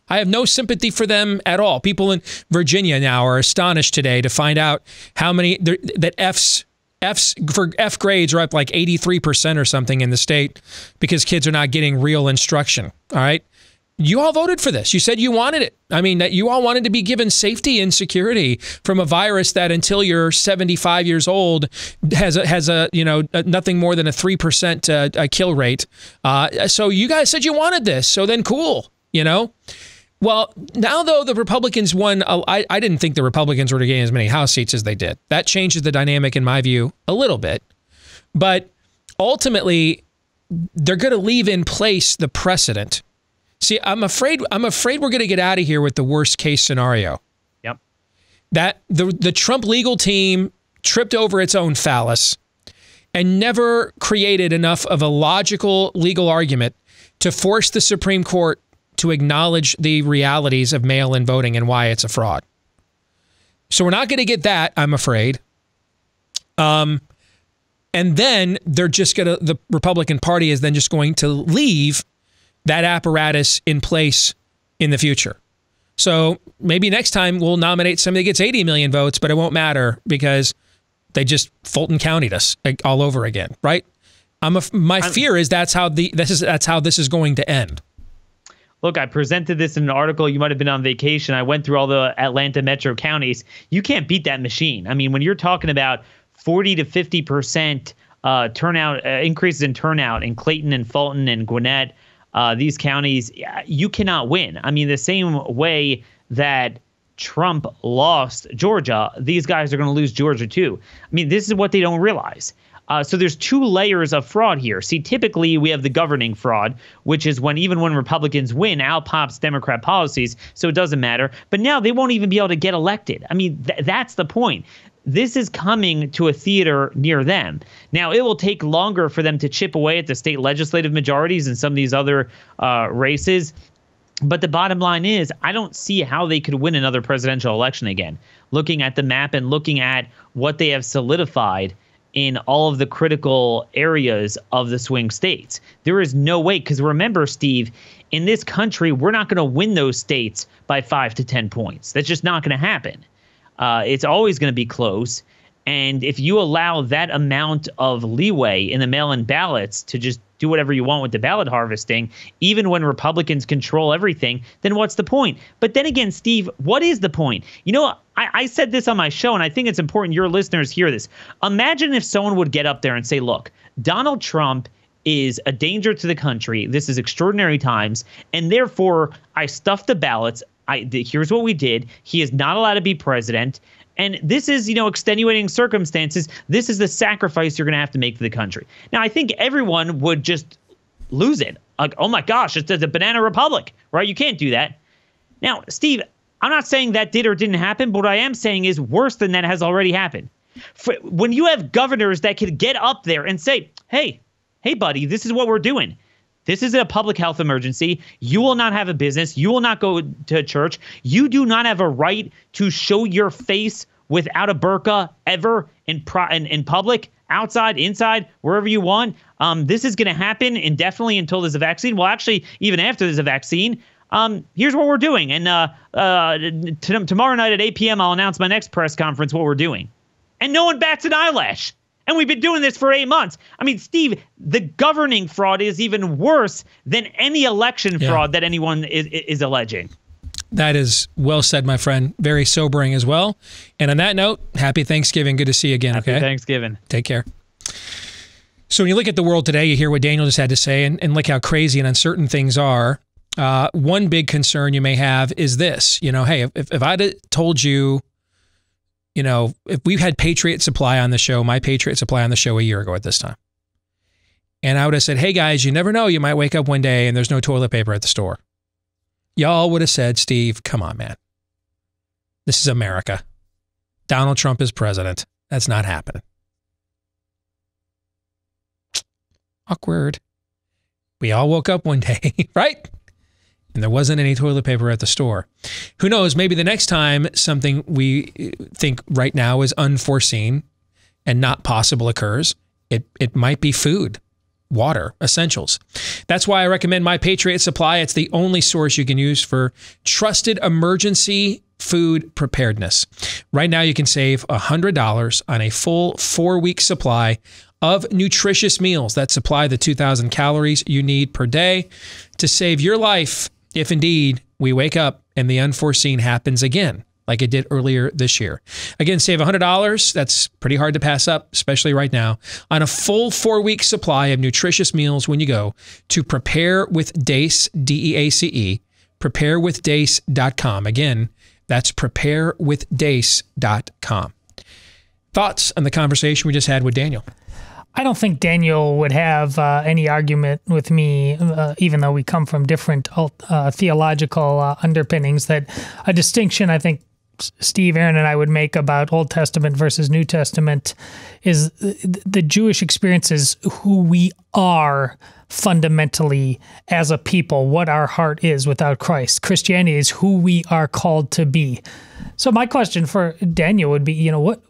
I have no sympathy for them at all. People in Virginia now are astonished today to find out how many that F's for F grades are up like 83% or something in the state because kids are not getting real instruction. All right. You all voted for this. You said you wanted it. I mean, that you all wanted to be given safety and security from a virus that until you're 75 years old has a nothing more than a 3% kill rate. So you guys said you wanted this. So then cool, Well, now, though, the Republicans won. I didn't think the Republicans were to gain as many House seats as they did. That changes the dynamic, in my view, a little bit. But ultimately, they're going to leave in place the precedent. See, I'm afraid we're going to get out of here with the worst case scenario. Yep. That the Trump legal team tripped over its own phallus and never created enough of a logical legal argument to force the Supreme Court to acknowledge the realities of mail-in voting and why it's a fraud. So we're not going to get that, I'm afraid. And then the Republican Party is then just going to leave that apparatus in place in the future. So maybe next time we'll nominate somebody that gets 80 million votes, but it won't matter because they just Fulton County'd us all over again, right? My fear is that's how this is going to end. Look, I presented this in an article. You might have been on vacation. I went through all the Atlanta metro counties. You can't beat that machine. I mean, when you're talking about 40 to 50% turnout, increases in turnout in Clayton and Fulton and Gwinnett, these counties, you cannot win. I mean, the same way that Trump lost Georgia, these guys are going to lose Georgia too. I mean, this is what they don't realize. So there's two layers of fraud here. See, typically we have the governing fraud, which is even when Republicans win, out pops Democrat policies, so it doesn't matter. But now they won't even be able to get elected. I mean, that's the point. This is coming to a theater near them. Now, it will take longer for them to chip away at the state legislative majorities and some of these other races. But the bottom line is, I don't see how they could win another presidential election again. Looking at the map and looking at what they have solidified in all of the critical areas of the swing states. There is no way, because remember, Steve, in this country, we're not going to win those states by 5 to 10 points. That's just not going to happen. It's always going to be close. And if you allow that amount of leeway in the mail-in ballots to just do whatever you want with the ballot harvesting, even when Republicans control everything, then what's the point? But then again, Steve, what is the point? You know, I said this on my show, and I think it's important your listeners hear this. Imagine if someone would get up there and say, look, Donald Trump is a danger to the country. This is extraordinary times, and therefore I stuffed the ballots. Here's what we did. He is not allowed to be president. And this is, extenuating circumstances. This is the sacrifice you're going to have to make for the country. Now, I think everyone would just lose it. Like, oh, my gosh, it's a banana republic, right? You can't do that. Now, Steve, I'm not saying that did or didn't happen, but what I am saying is worse than that has already happened. When you have governors that can get up there and say, hey, buddy, this is what we're doing. This is a public health emergency. You will not have a business. You will not go to church. You do not have a right to show your face without a burqa ever in public, outside, inside, wherever you want. This is going to happen indefinitely until there's a vaccine. Well, actually, even after there's a vaccine, here's what we're doing. And tomorrow night at 8 p.m., I'll announce my next press conference, what we're doing. And no one bats an eyelash. And we've been doing this for 8 months. I mean, Steve, the governing fraud is even worse than any election fraud that anyone is alleging. That is well said, my friend. Very sobering as well. And on that note, happy Thanksgiving. Good to see you again. Happy Thanksgiving. Take care. So when you look at the world today, you hear what Daniel just had to say, and look how crazy and uncertain things are. One big concern you may have is this, hey, if I'd told you, if we had Patriot Supply on the show, my Patriot Supply on the show a year ago at this time, and I would have said, hey guys, you never know, you might wake up one day and there's no toilet paper at the store. Y'all would have said, Steve, come on, man. This is America. Donald Trump is president. That's not happening. Awkward. We all woke up one day, right? And there wasn't any toilet paper at the store. Who knows, maybe the next time something we think right now is unforeseen and not possible occurs, it might be food, water, essentials. That's why I recommend My Patriot Supply. It's the only source you can use for trusted emergency food preparedness. Right now, you can save $100 on a full 4-week supply of nutritious meals that supply the 2,000 calories you need per day to save your life if indeed we wake up and the unforeseen happens again, like it did earlier this year. Again, save $100. That's pretty hard to pass up, especially right now, on a full 4-week supply of nutritious meals when you go to Prepare with Deace, D-E-A-C-E, preparewithdeace.com. Again, that's preparewithdeace.com. Thoughts on the conversation we just had with Daniel? I don't think Daniel would have any argument with me, even though we come from different theological underpinnings, that a distinction I think Steve, Aaron, and I would make about Old Testament versus New Testament is the Jewish experience is who we are fundamentally as a people, what our heart is without Christ. Christianity is who we are called to be. So my question for Daniel would be, what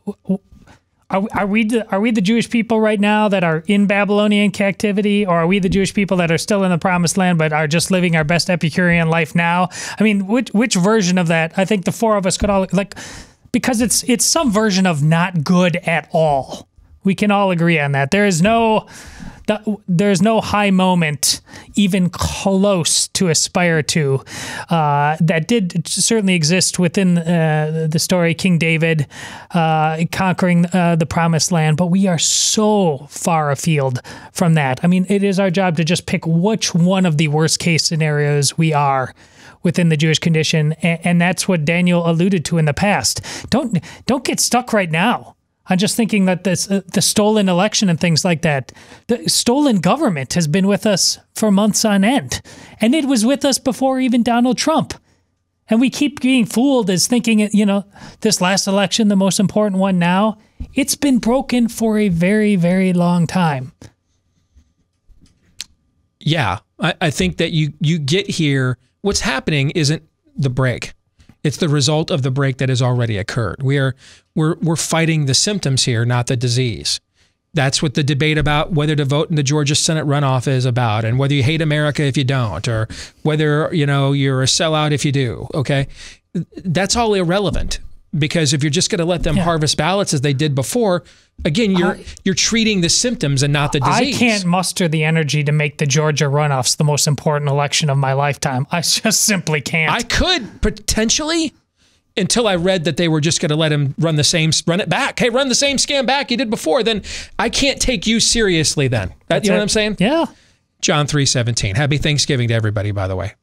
are we the Jewish people right now that are in Babylonian captivity, or are we the Jewish people that are still in the Promised Land but are just living our best Epicurean life now? I mean, which version of that? I think the four of us could all because it's some version of not good at all. We can all agree on that. There's no high moment even close to aspire to that did certainly exist within the story, King David conquering the Promised Land, but we are so far afield from that. I mean, it is our job to just pick which one of the worst case scenarios we are within the Jewish condition, and that's what Daniel alluded to in the past. Don't get stuck right now. I'm just thinking that the stolen election and things like that, the stolen government has been with us for months on end. And it was with us before even Donald Trump. And we keep being fooled as thinking, this last election, the most important one now, it's been broken for a very, very long time. Yeah, I think that you get here, what's happening isn't the break. It's the result of the break that has already occurred. We're fighting the symptoms here, not the disease. That's what the debate about whether to vote in the Georgia Senate runoff is about, and whether you hate America if you don't, or whether you're a sellout if you do. Okay, that's all irrelevant, because if you're just going to let them harvest ballots as they did before, again, you're treating the symptoms and not the disease. I can't muster the energy to make the Georgia runoffs the most important election of my lifetime. I just simply can't. I could potentially, until I read that they were just going to let him run it back. Hey, run the same scam back you did before. Then I can't take you seriously then. You know what I'm saying? Yeah. John 3:17. Happy Thanksgiving to everybody, by the way.